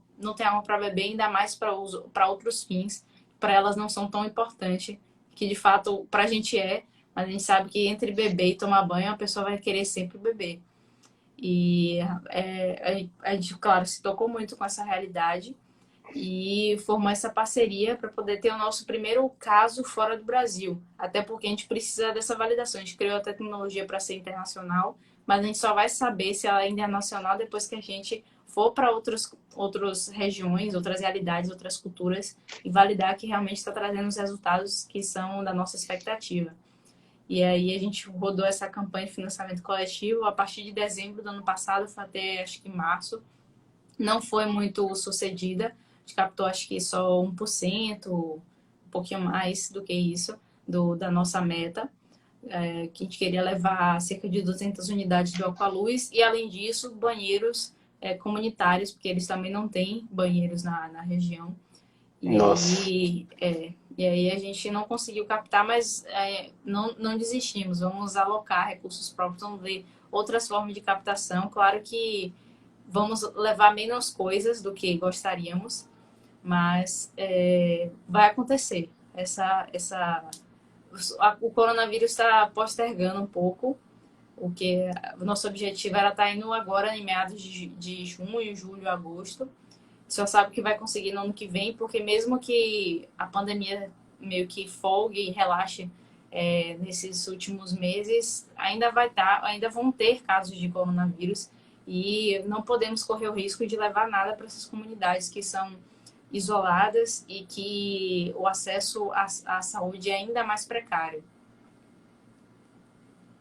para beber, ainda mais para outros fins. Para elas não são tão importantes, que de fato para a gente mas a gente sabe que entre beber e tomar banho, a pessoa vai querer sempre beber. E a gente, claro, se tocou muito com essa realidade e formou essa parceria para poder ter o nosso primeiro caso fora do Brasil. Até porque a gente precisa dessa validação. A gente criou a tecnologia para ser internacional, mas a gente só vai saber se ela é internacional depois que a gente for para outras regiões, outras realidades, outras culturas e validar que realmente está trazendo os resultados que são da nossa expectativa. E aí a gente rodou essa campanha de financiamento coletivo a partir de dezembro do ano passado, foi até acho que março. Não foi muito sucedida, a gente captou acho que só 1%, um pouquinho mais do que isso, da nossa meta, que a gente queria levar cerca de 200 unidades do Aqualuz e, além disso, banheiros comunitários, porque eles também não têm banheiros na região. E Nossa. aí, e aí a gente não conseguiu captar, mas não desistimos. Vamos alocar recursos próprios, vamos ver outras formas de captação. Claro que vamos levar menos coisas do que gostaríamos, mas vai acontecer. O coronavírus está postergando um pouco O nosso objetivo era estar indo agora em meados de junho, julho, agosto. Só sabe que vai conseguir no ano que vem, porque mesmo que a pandemia meio que folgue e relaxe nesses últimos meses, ainda vão ter casos de coronavírus e não podemos correr o risco de levar nada para essas comunidades que são isoladas e que o acesso à saúde é ainda mais precário.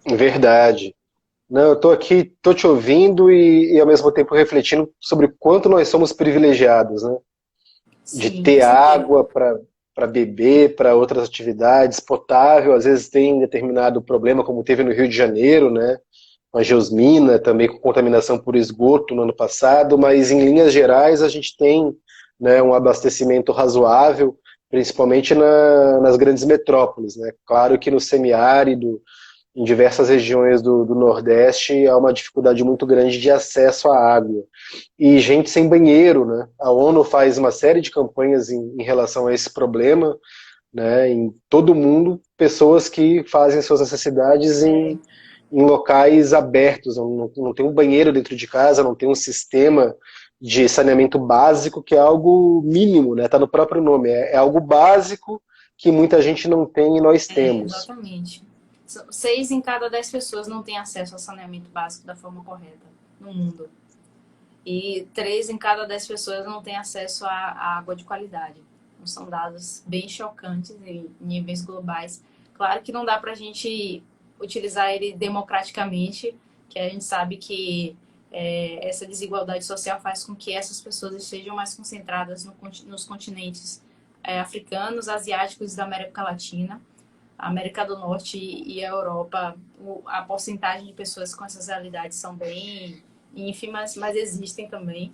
Verdade. Não, eu estou aqui, estou te ouvindo e ao mesmo tempo refletindo sobre o quanto nós somos privilegiados, né? De Sim, com ter certeza. água para beber, para outras atividades, potável, às vezes tem determinado problema, como teve no Rio de Janeiro, né? Com a geosmina, também com contaminação por esgoto no ano passado, mas em linhas gerais a gente tem, né, um abastecimento razoável, principalmente nas grandes metrópoles, né? Claro que no semiárido, em diversas regiões do Nordeste, há uma dificuldade muito grande de acesso à água. E gente sem banheiro, né? A ONU faz uma série de campanhas em relação a esse problema, né? Em todo o mundo, pessoas que fazem suas necessidades É, em locais abertos, não tem um banheiro dentro de casa, não tem um sistema de saneamento básico, que é algo mínimo, né? Tá no próprio nome, é algo básico que muita gente não tem e nós temos. exatamente. 6 em cada 10 pessoas não têm acesso ao saneamento básico da forma correta no mundo. E 3 em cada 10 pessoas não têm acesso à água de qualidade. Então, são dados bem chocantes em níveis globais. Claro que não dá para a gente utilizar ele democraticamente, que a gente sabe que essa desigualdade social faz com que essas pessoas estejam mais concentradas nos continentes africanos, asiáticos e da América Latina. A América do Norte e a Europa, a porcentagem de pessoas com essas realidades são bem ínfimas, mas existem também.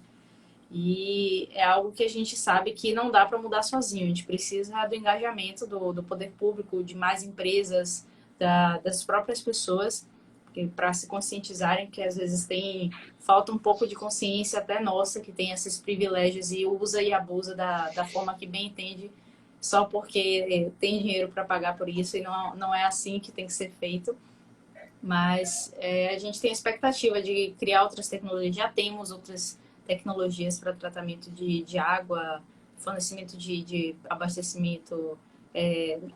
E é algo que a gente sabe que não dá para mudar sozinho. A gente precisa do engajamento do poder público, de mais empresas, das próprias pessoas, para se conscientizarem que às vezes falta um pouco de consciência até nossa, que tem esses privilégios e usa e abusa da forma que bem entende, só porque tem dinheiro para pagar por isso, e não é assim que tem que ser feito. Mas a gente tem a expectativa de criar outras tecnologias. Já temos outras tecnologias para tratamento de água, fornecimento de abastecimento,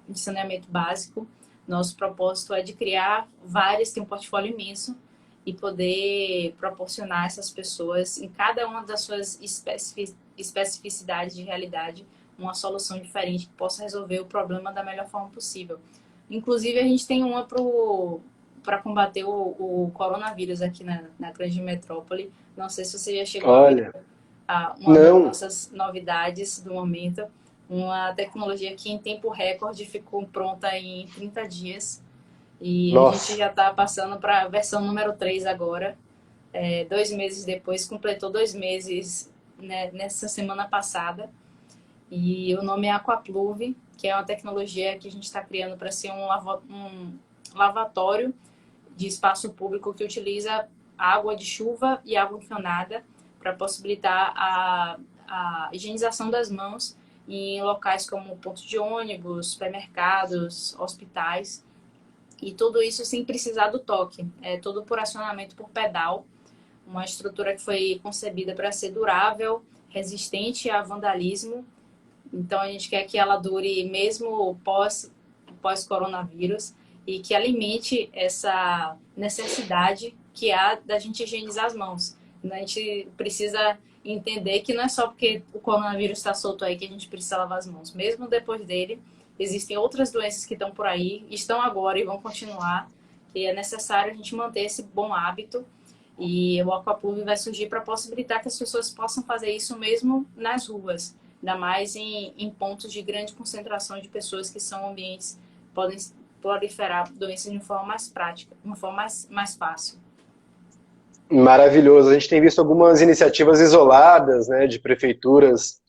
de saneamento básico. Nosso propósito é de criar várias, tem um portfólio imenso, e poder proporcionar a essas pessoas, em cada uma das suas especificidades de realidade, uma solução diferente que possa resolver o problema da melhor forma possível. Inclusive, a gente tem uma para combater o coronavírus aqui na grande metrópole. Não sei se você já chegou a ver Olha, uma das não, nossas novidades do momento. Uma tecnologia que em tempo recorde ficou pronta em 30 dias. E a gente nossa, já está passando para a versão número 3 agora. 2 meses depois, completou 2 meses, né, nessa semana passada. E o nome é Aquapluve, que é uma tecnologia que a gente está criando para ser um lavatório de espaço público que utiliza água de chuva e água encanada para possibilitar a higienização das mãos em locais como pontos de ônibus, supermercados, hospitais, e tudo isso sem precisar do toque. É todo por acionamento por pedal, uma estrutura que foi concebida para ser durável, resistente a vandalismo. Então a gente quer que ela dure mesmo pós-coronavírus e que alimente essa necessidade que há da gente higienizar as mãos. A gente precisa entender que não é só porque o coronavírus está solto aí que a gente precisa lavar as mãos. Mesmo depois dele, existem outras doenças que estão por aí, estão agora e vão continuar, e é necessário a gente manter esse bom hábito. E o Aquaplug vai surgir para possibilitar que as pessoas possam fazer isso mesmo nas ruas, ainda mais em pontos de grande concentração de pessoas, que são ambientes que podem proliferar doenças de uma forma mais prática, de uma forma mais fácil. maravilhoso. A gente tem visto algumas iniciativas isoladas, né, de prefeituras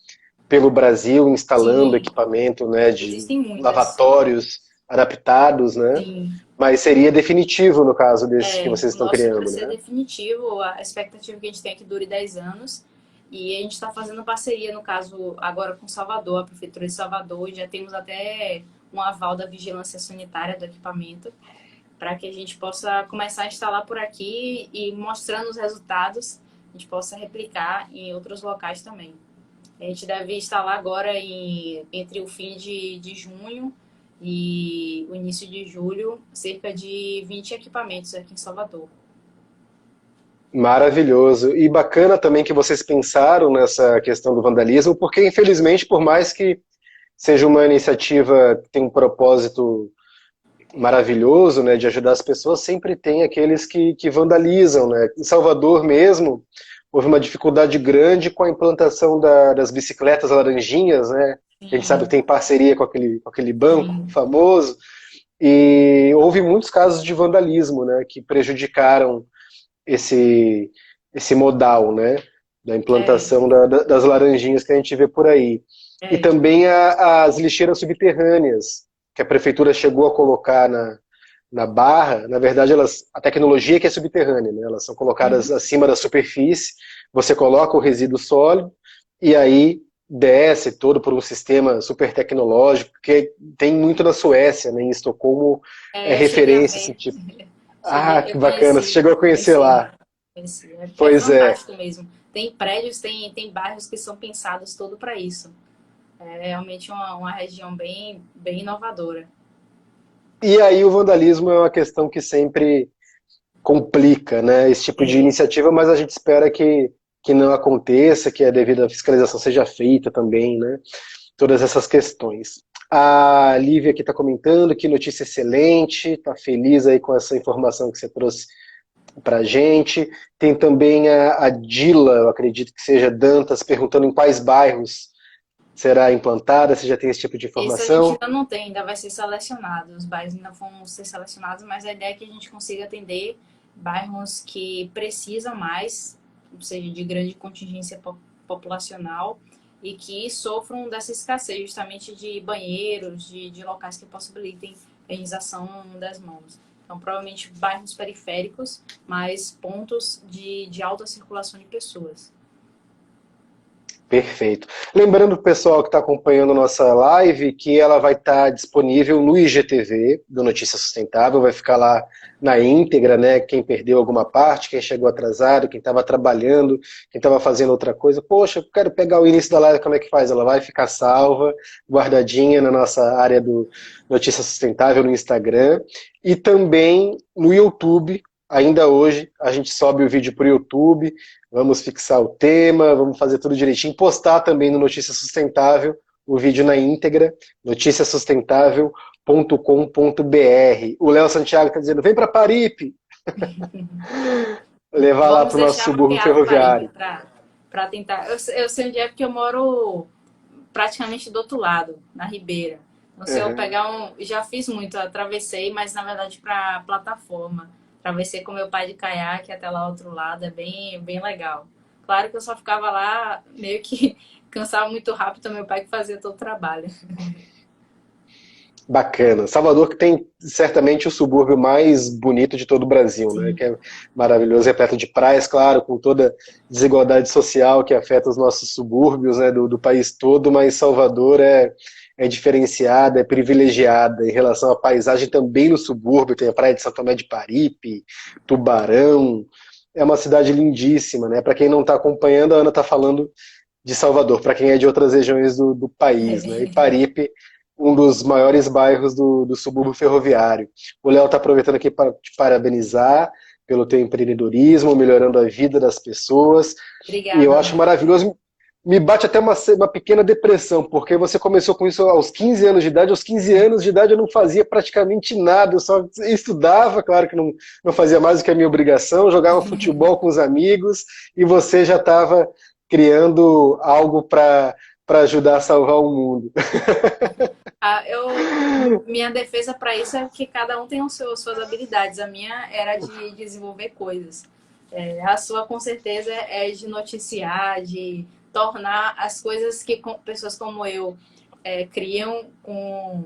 pelo Brasil instalando Sim, equipamento, né, de existem muitas. lavatórios adaptados, né? Sim, Mas seria definitivo no caso desses que vocês o estão nosso é para criando, ser né? definitivo, a expectativa que a gente tem é que dure 10 anos. E a gente está fazendo parceria, no caso, agora com Salvador, a Prefeitura de Salvador, e já temos até um aval da vigilância sanitária do equipamento, para que a gente possa começar a instalar por aqui e mostrando os resultados, a gente possa replicar em outros locais também. A gente deve instalar agora entre o fim de junho e o início de julho, cerca de 20 equipamentos aqui em Salvador. Maravilhoso. E bacana também que vocês pensaram nessa questão do vandalismo, porque infelizmente, por mais que seja uma iniciativa que tem um propósito maravilhoso, né, de ajudar as pessoas, sempre tem aqueles que vandalizam, né? Em Salvador mesmo, houve uma dificuldade grande com a implantação das bicicletas laranjinhas, né? A gente sabe que Sim, tem parceria com aquele banco sim. famoso, e houve muitos casos de vandalismo, né, que prejudicaram esse, esse modal, né, da É, implantação das laranjinhas que a gente vê por aí. E é. também as lixeiras subterrâneas, que a prefeitura chegou a colocar na barra, na verdade, a tecnologia que é subterrânea, né? Elas são colocadas Uhum. acima da superfície, você coloca o resíduo sólido e aí desce todo por um sistema super tecnológico, que tem muito na Suécia, né? Em Estocolmo é Eu cheguei a referência esse ver, tipo. Ah, eu que bacana, você conheci, chegou a conhecer conheci, lá. conheci. É Pois é. fantástico mesmo. Tem prédios, tem bairros que são pensados todo para isso. É realmente uma região bem inovadora. E aí o vandalismo é uma questão que sempre complica, né, esse tipo de É, iniciativa, mas a gente espera que não aconteça, que a devida fiscalização seja feita também, né, todas essas questões. A Lívia aqui está comentando que notícia excelente, está feliz aí com essa informação que você trouxe para a gente. Tem também a Dila, eu acredito que seja Dantas, perguntando em quais bairros será implantada, se já tem esse tipo de esse a gente informação. ainda não tem, ainda vai ser selecionado. Os bairros ainda vão ser selecionados, mas a ideia é que a gente consiga atender bairros que precisam mais, ou seja, de grande contingência populacional e que sofram dessa escassez justamente de banheiros, de locais que possibilitem a higienização das mãos. Então, provavelmente bairros periféricos, mas pontos de alta circulação de pessoas. Perfeito. Lembrando o pessoal que está acompanhando nossa live que ela vai estar disponível no IGTV do Notícia Sustentável, vai ficar lá na íntegra, né? Quem perdeu alguma parte, quem chegou atrasado, quem estava trabalhando, quem estava fazendo outra coisa. Poxa, eu quero pegar o início da live, como é que faz? Ela vai ficar salva, guardadinha na nossa área do Notícia Sustentável no Instagram e também no YouTube. Ainda hoje a gente sobe o vídeo para o YouTube. Vamos fixar o tema, vamos fazer tudo direitinho. Postar também no Notícia Sustentável o vídeo na íntegra, noticiasustentável.com.br. O Léo Santiago está dizendo, vem para Paripe, levar lá Vamos para o nosso deixar subúrbio mapeado Paripe ferroviário. para tentar. Eu sei onde é porque eu moro praticamente do outro lado, na Ribeira. Então, se eu Uhum. pegar um. Já fiz muito, atravessei, mas na verdade para plataforma. Atravessei com meu pai de caiaque até lá ao outro lado, é bem legal. Claro que eu só ficava lá, meio que cansava muito rápido, então meu pai que fazia todo o trabalho. Bacana. Salvador que tem certamente o subúrbio mais bonito de todo o Brasil, né? Sim. Que é maravilhoso, repleto de praias, claro, com toda a desigualdade social que afeta os nossos subúrbios, né, do país todo, mas Salvador é diferenciada, é privilegiada em relação à paisagem também no subúrbio, tem a praia de São Tomé de Paripe, Tubarão, é uma cidade lindíssima, né? Para quem não está acompanhando, a Ana está falando de Salvador, para quem é de outras regiões do país, né? E Paripe, um dos maiores bairros do subúrbio ferroviário. O Léo está aproveitando aqui para te parabenizar pelo teu empreendedorismo, melhorando a vida das pessoas. E eu Obrigada, acho Ana. maravilhoso. Me bate até uma pequena depressão, porque você começou com isso aos 15 anos de idade. Aos 15 anos de idade eu não fazia praticamente nada, eu só estudava, claro que não fazia mais do que a minha obrigação, jogava futebol com os amigos, e você já estava criando algo para ajudar a salvar o mundo. Minha defesa para isso é que cada um tem suas habilidades. A minha era de desenvolver coisas. A sua, com certeza, é de noticiar, de tornar as coisas que pessoas como eu criam com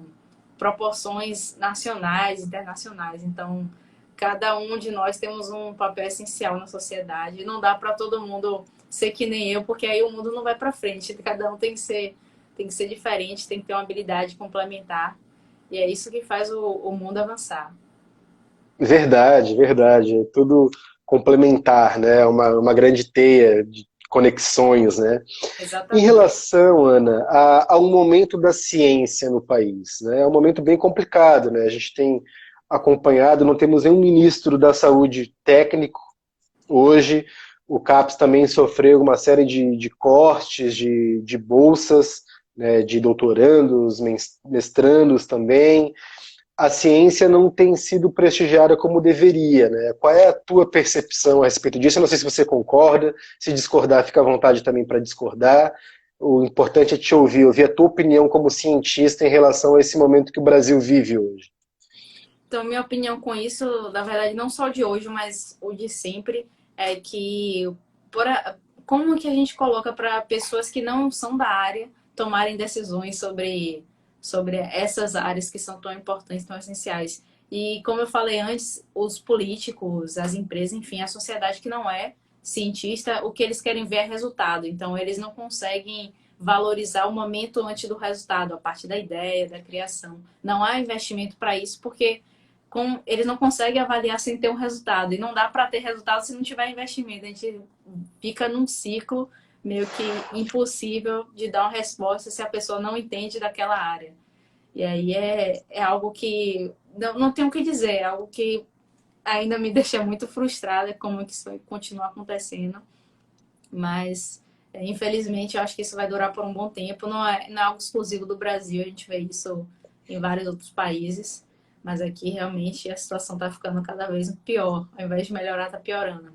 proporções nacionais, internacionais. Então, cada um de nós temos um papel essencial na sociedade. Não dá para todo mundo ser que nem eu, porque aí o mundo não vai para frente. Cada um tem que ser diferente, tem que ter uma habilidade complementar. E é isso que faz o mundo avançar. Verdade, verdade. É tudo complementar, né? Uma grande teia de conexões, né? Em Exatamente. relação, Ana, ao momento da ciência no país, né? É um momento bem complicado, né? A gente tem acompanhado, não temos nenhum ministro da saúde técnico hoje. O CAPES também sofreu uma série de cortes de bolsas, né? De doutorandos, mestrandos também. A ciência não tem sido prestigiada como deveria, né? Qual é a tua percepção a respeito disso? Eu não sei se você concorda, se discordar, fica à vontade também para discordar. O importante é te ouvir a tua opinião como cientista em relação a esse momento que o Brasil vive hoje. Então, minha opinião com isso, na verdade, não só de hoje, mas o de sempre, é que por a- como que a gente coloca para pessoas que não são da área tomarem decisões sobre essas áreas que são tão importantes, tão essenciais. E como eu falei antes, os políticos, as empresas, enfim, a sociedade que não é cientista, o que eles querem ver é resultado. Então, eles não conseguem valorizar o momento antes do resultado, a parte da ideia, da criação. Não há investimento para isso, porque eles não conseguem avaliar sem ter um resultado. E não dá para ter resultado se não tiver investimento. A gente fica num ciclo meio que impossível de dar uma resposta se a pessoa não entende daquela área. E aí é algo que não tenho o que dizer, é algo que ainda me deixa muito frustrada como que isso vai continuar acontecendo. Mas, infelizmente, eu acho que isso vai durar por um bom tempo. Não é algo exclusivo do Brasil, a gente vê isso em vários outros países. Mas aqui, realmente, a situação está ficando cada vez pior. Ao invés de melhorar, está piorando.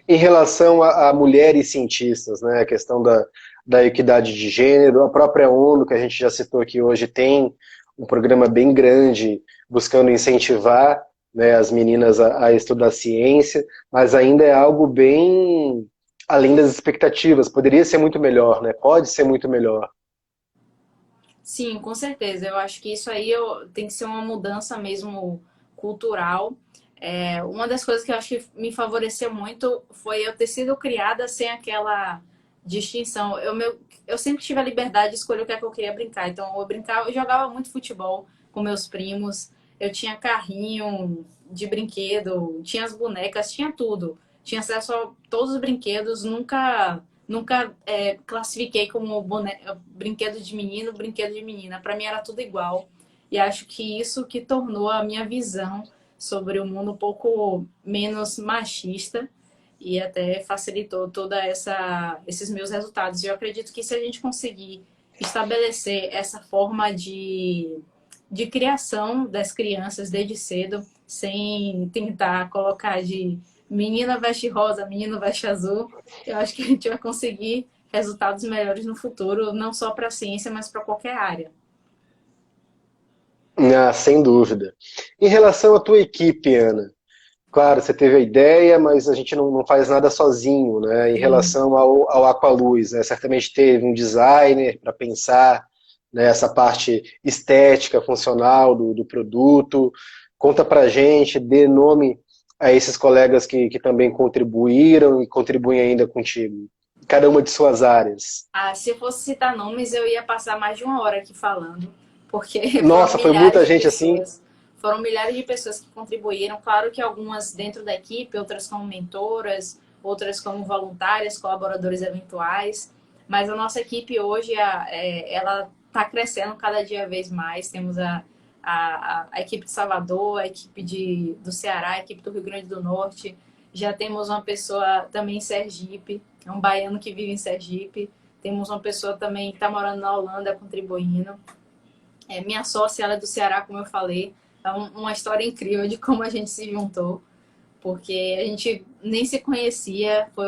Em relação a mulheres cientistas, né, a questão da equidade de gênero, a própria ONU, que a gente já citou aqui hoje, tem um programa bem grande buscando incentivar, né, as meninas a estudar ciência, mas ainda é algo bem além das expectativas. Poderia ser muito melhor, né? Pode ser muito melhor. Sim, com certeza. Eu acho que isso aí tem que ser uma mudança mesmo cultural. Uma das coisas que eu acho que me favoreceu muito foi eu ter sido criada sem aquela distinção. Eu sempre tive a liberdade de escolher o que é que eu queria brincar. Então, eu jogava muito futebol com meus primos. Eu tinha carrinho de brinquedo, tinha as bonecas, tinha tudo. Tinha acesso a todos os brinquedos, nunca classifiquei como brinquedo de menino, brinquedo de menina. Para mim era tudo igual. E acho que isso que tornou a minha visão sobre o mundo um pouco menos machista e até facilitou esses meus resultados. E eu acredito que se a gente conseguir estabelecer essa forma de criação das crianças desde cedo, sem tentar colocar de menina veste rosa, menino veste azul, eu acho que a gente vai conseguir resultados melhores no futuro, não só para a ciência, mas para qualquer área. Ah, sem dúvida. Em relação à tua equipe, Ana, claro, você teve a ideia, mas a gente não faz nada sozinho, né? Em Sim. relação ao Aqualuz, né? Certamente teve um designer para pensar, né, essa parte estética, funcional do produto. Conta pra gente, dê nome a esses colegas que também contribuíram e contribuem ainda contigo. Cada uma de suas áreas. Ah, se eu fosse citar nomes, eu ia passar mais de uma hora aqui falando, porque foram Nossa, foi milhares muita de gente assim. pessoas. Foram milhares de pessoas que contribuíram. Claro que algumas dentro da equipe, outras como mentoras, outras como voluntárias, colaboradores eventuais. Mas a nossa equipe hoje, ela está crescendo cada dia vez mais. Temos a equipe de Salvador, a equipe do Ceará, a equipe do Rio Grande do Norte. Já temos uma pessoa também em Sergipe, é um baiano que vive em Sergipe. Temos uma pessoa também que está morando na Holanda contribuindo. Minha sócia, ela é do Ceará, como eu falei. É uma história incrível de como a gente se juntou, porque a gente nem se conhecia. Foi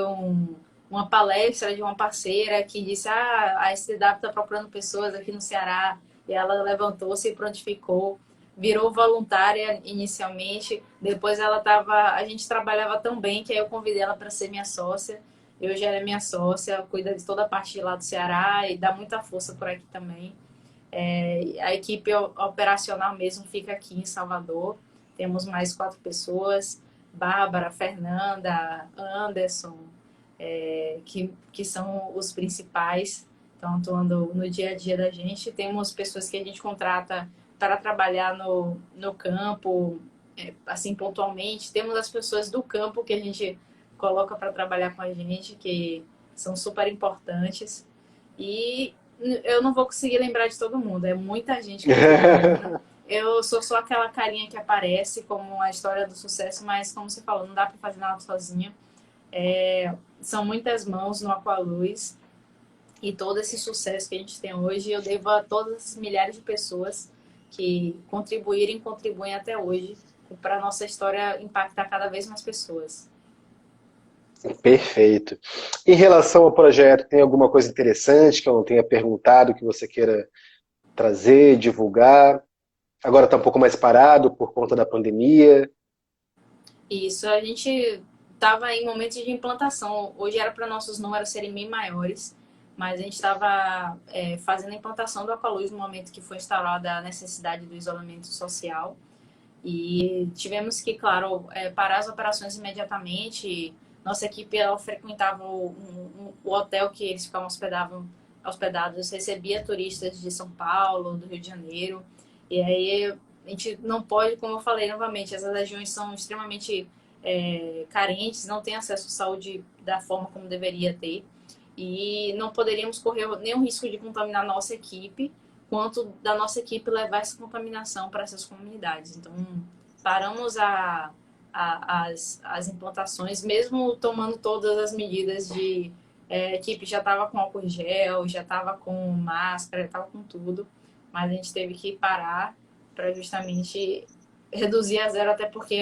uma palestra de uma parceira que disse: a STW está procurando pessoas aqui no Ceará. E ela levantou-se e prontificou. Virou voluntária inicialmente, depois a gente trabalhava tão bem que aí eu convidei ela para ser minha sócia. Eu já era minha sócia, cuida de toda a parte de lá do Ceará e dá muita força por aqui também. A equipe operacional mesmo fica aqui em Salvador. Temos mais 4 pessoas: Bárbara, Fernanda, Anderson, que são os principais, estão atuando no dia a dia da gente. Temos pessoas que a gente contrata para trabalhar no campo, assim, pontualmente. Temos as pessoas do campo que a gente coloca para trabalhar com a gente, que são super importantes. E eu não vou conseguir lembrar de todo mundo, é muita gente contribuindo. Eu sou só aquela carinha que aparece como a história do sucesso, mas como você falou, não dá para fazer nada sozinha. São muitas mãos no Aqualuz e todo esse sucesso que a gente tem hoje eu devo a todas as milhares de pessoas que contribuem até hoje para a nossa história impactar cada vez mais pessoas. Perfeito. Em relação ao projeto, tem alguma coisa interessante que eu não tenha perguntado que você queira trazer, divulgar? Agora está um pouco mais parado por conta da pandemia. Isso, a gente estava em momentos de implantação. Hoje era para nossos números serem bem maiores, mas a gente estava fazendo a implantação do Aqualuz no momento que foi instalada a necessidade do isolamento social. E tivemos que, claro, parar as operações imediatamente. Nossa equipe ela frequentava o hotel que eles ficavam hospedados, recebia turistas de São Paulo, do Rio de Janeiro. E aí a gente não pode, como eu falei novamente, essas regiões são extremamente carentes, não têm acesso à saúde da forma como deveria ter. E não poderíamos correr nenhum risco de contaminar a nossa equipe, quanto da nossa equipe levar essa contaminação para essas comunidades. Então, paramos as implantações, mesmo tomando todas as medidas de... a equipe já estava com álcool gel, já estava com máscara, já estava com tudo, mas a gente teve que parar para justamente reduzir a zero, até porque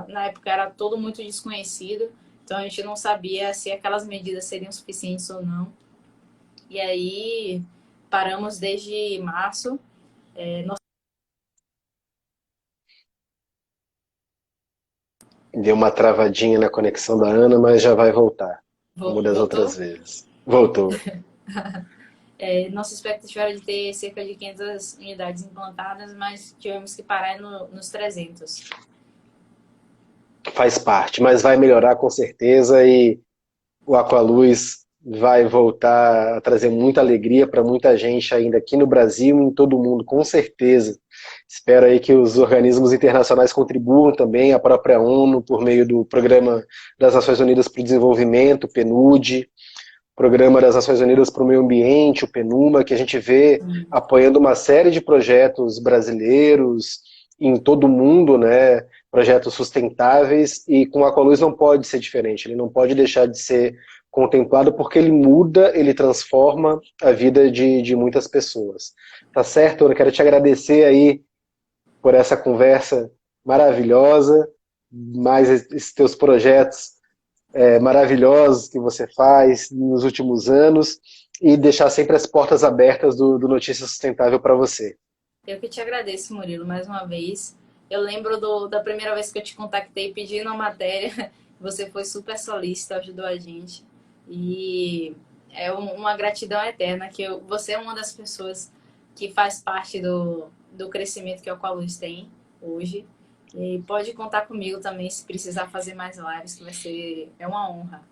na época era todo muito desconhecido, então a gente não sabia se aquelas medidas seriam suficientes ou não. E aí paramos desde março. Deu uma travadinha na conexão da Ana, mas já vai voltar, como das outras Voltou. vezes. Voltou. Nossa expectativa era de ter cerca de 500 unidades implantadas, mas tivemos que parar nos 300. Faz parte, mas vai melhorar com certeza e o Aqualuz vai voltar a trazer muita alegria para muita gente ainda aqui no Brasil e em todo o mundo, com certeza. Espero aí que os organismos internacionais contribuam também, a própria ONU, por meio do Programa das Nações Unidas para o Desenvolvimento, o PNUD, Programa das Nações Unidas para o Meio Ambiente, o PNUMA, que a gente vê apoiando uma série de projetos brasileiros em todo o mundo, né? Projetos sustentáveis, e com o Aqualuz não pode ser diferente, ele não pode deixar de ser contemplado porque ele muda, ele transforma a vida de muitas pessoas. Tá certo? Eu quero te agradecer aí por essa conversa maravilhosa, mais esses teus projetos maravilhosos que você faz nos últimos anos e deixar sempre as portas abertas do Notícia Sustentável para você. Eu que te agradeço, Murilo, mais uma vez. Eu lembro da primeira vez que eu te contactei pedindo uma matéria, você foi super solícito, ajudou a gente. E é uma gratidão eterna, que você é uma das pessoas que faz parte do crescimento que o Aqualuz tem hoje. E pode contar comigo também se precisar fazer mais lives, que é uma honra.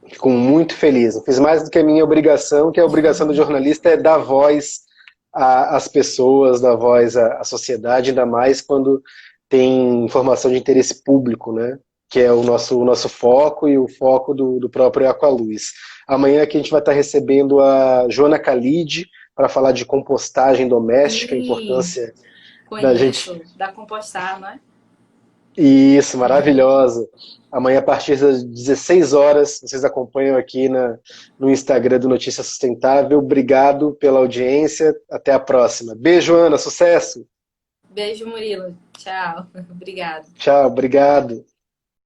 Fico muito feliz. Eu fiz mais do que a minha obrigação, que a obrigação do jornalista é dar voz às pessoas, dar voz à sociedade, ainda mais quando tem informação de interesse público, né? Que é o nosso foco e o foco do próprio Aqualuz. Amanhã aqui a gente vai estar recebendo a Joana Khalid para falar de compostagem doméstica, a Sim, importância da gente. conheço, da Compostar, não é? Isso, maravilhosa. Amanhã, a partir das 16 horas, vocês acompanham aqui no Instagram do Notícia Sustentável. Obrigado pela audiência. Até a próxima. Beijo, Ana. Sucesso. Beijo, Murilo. Tchau. Obrigada. Tchau, obrigado.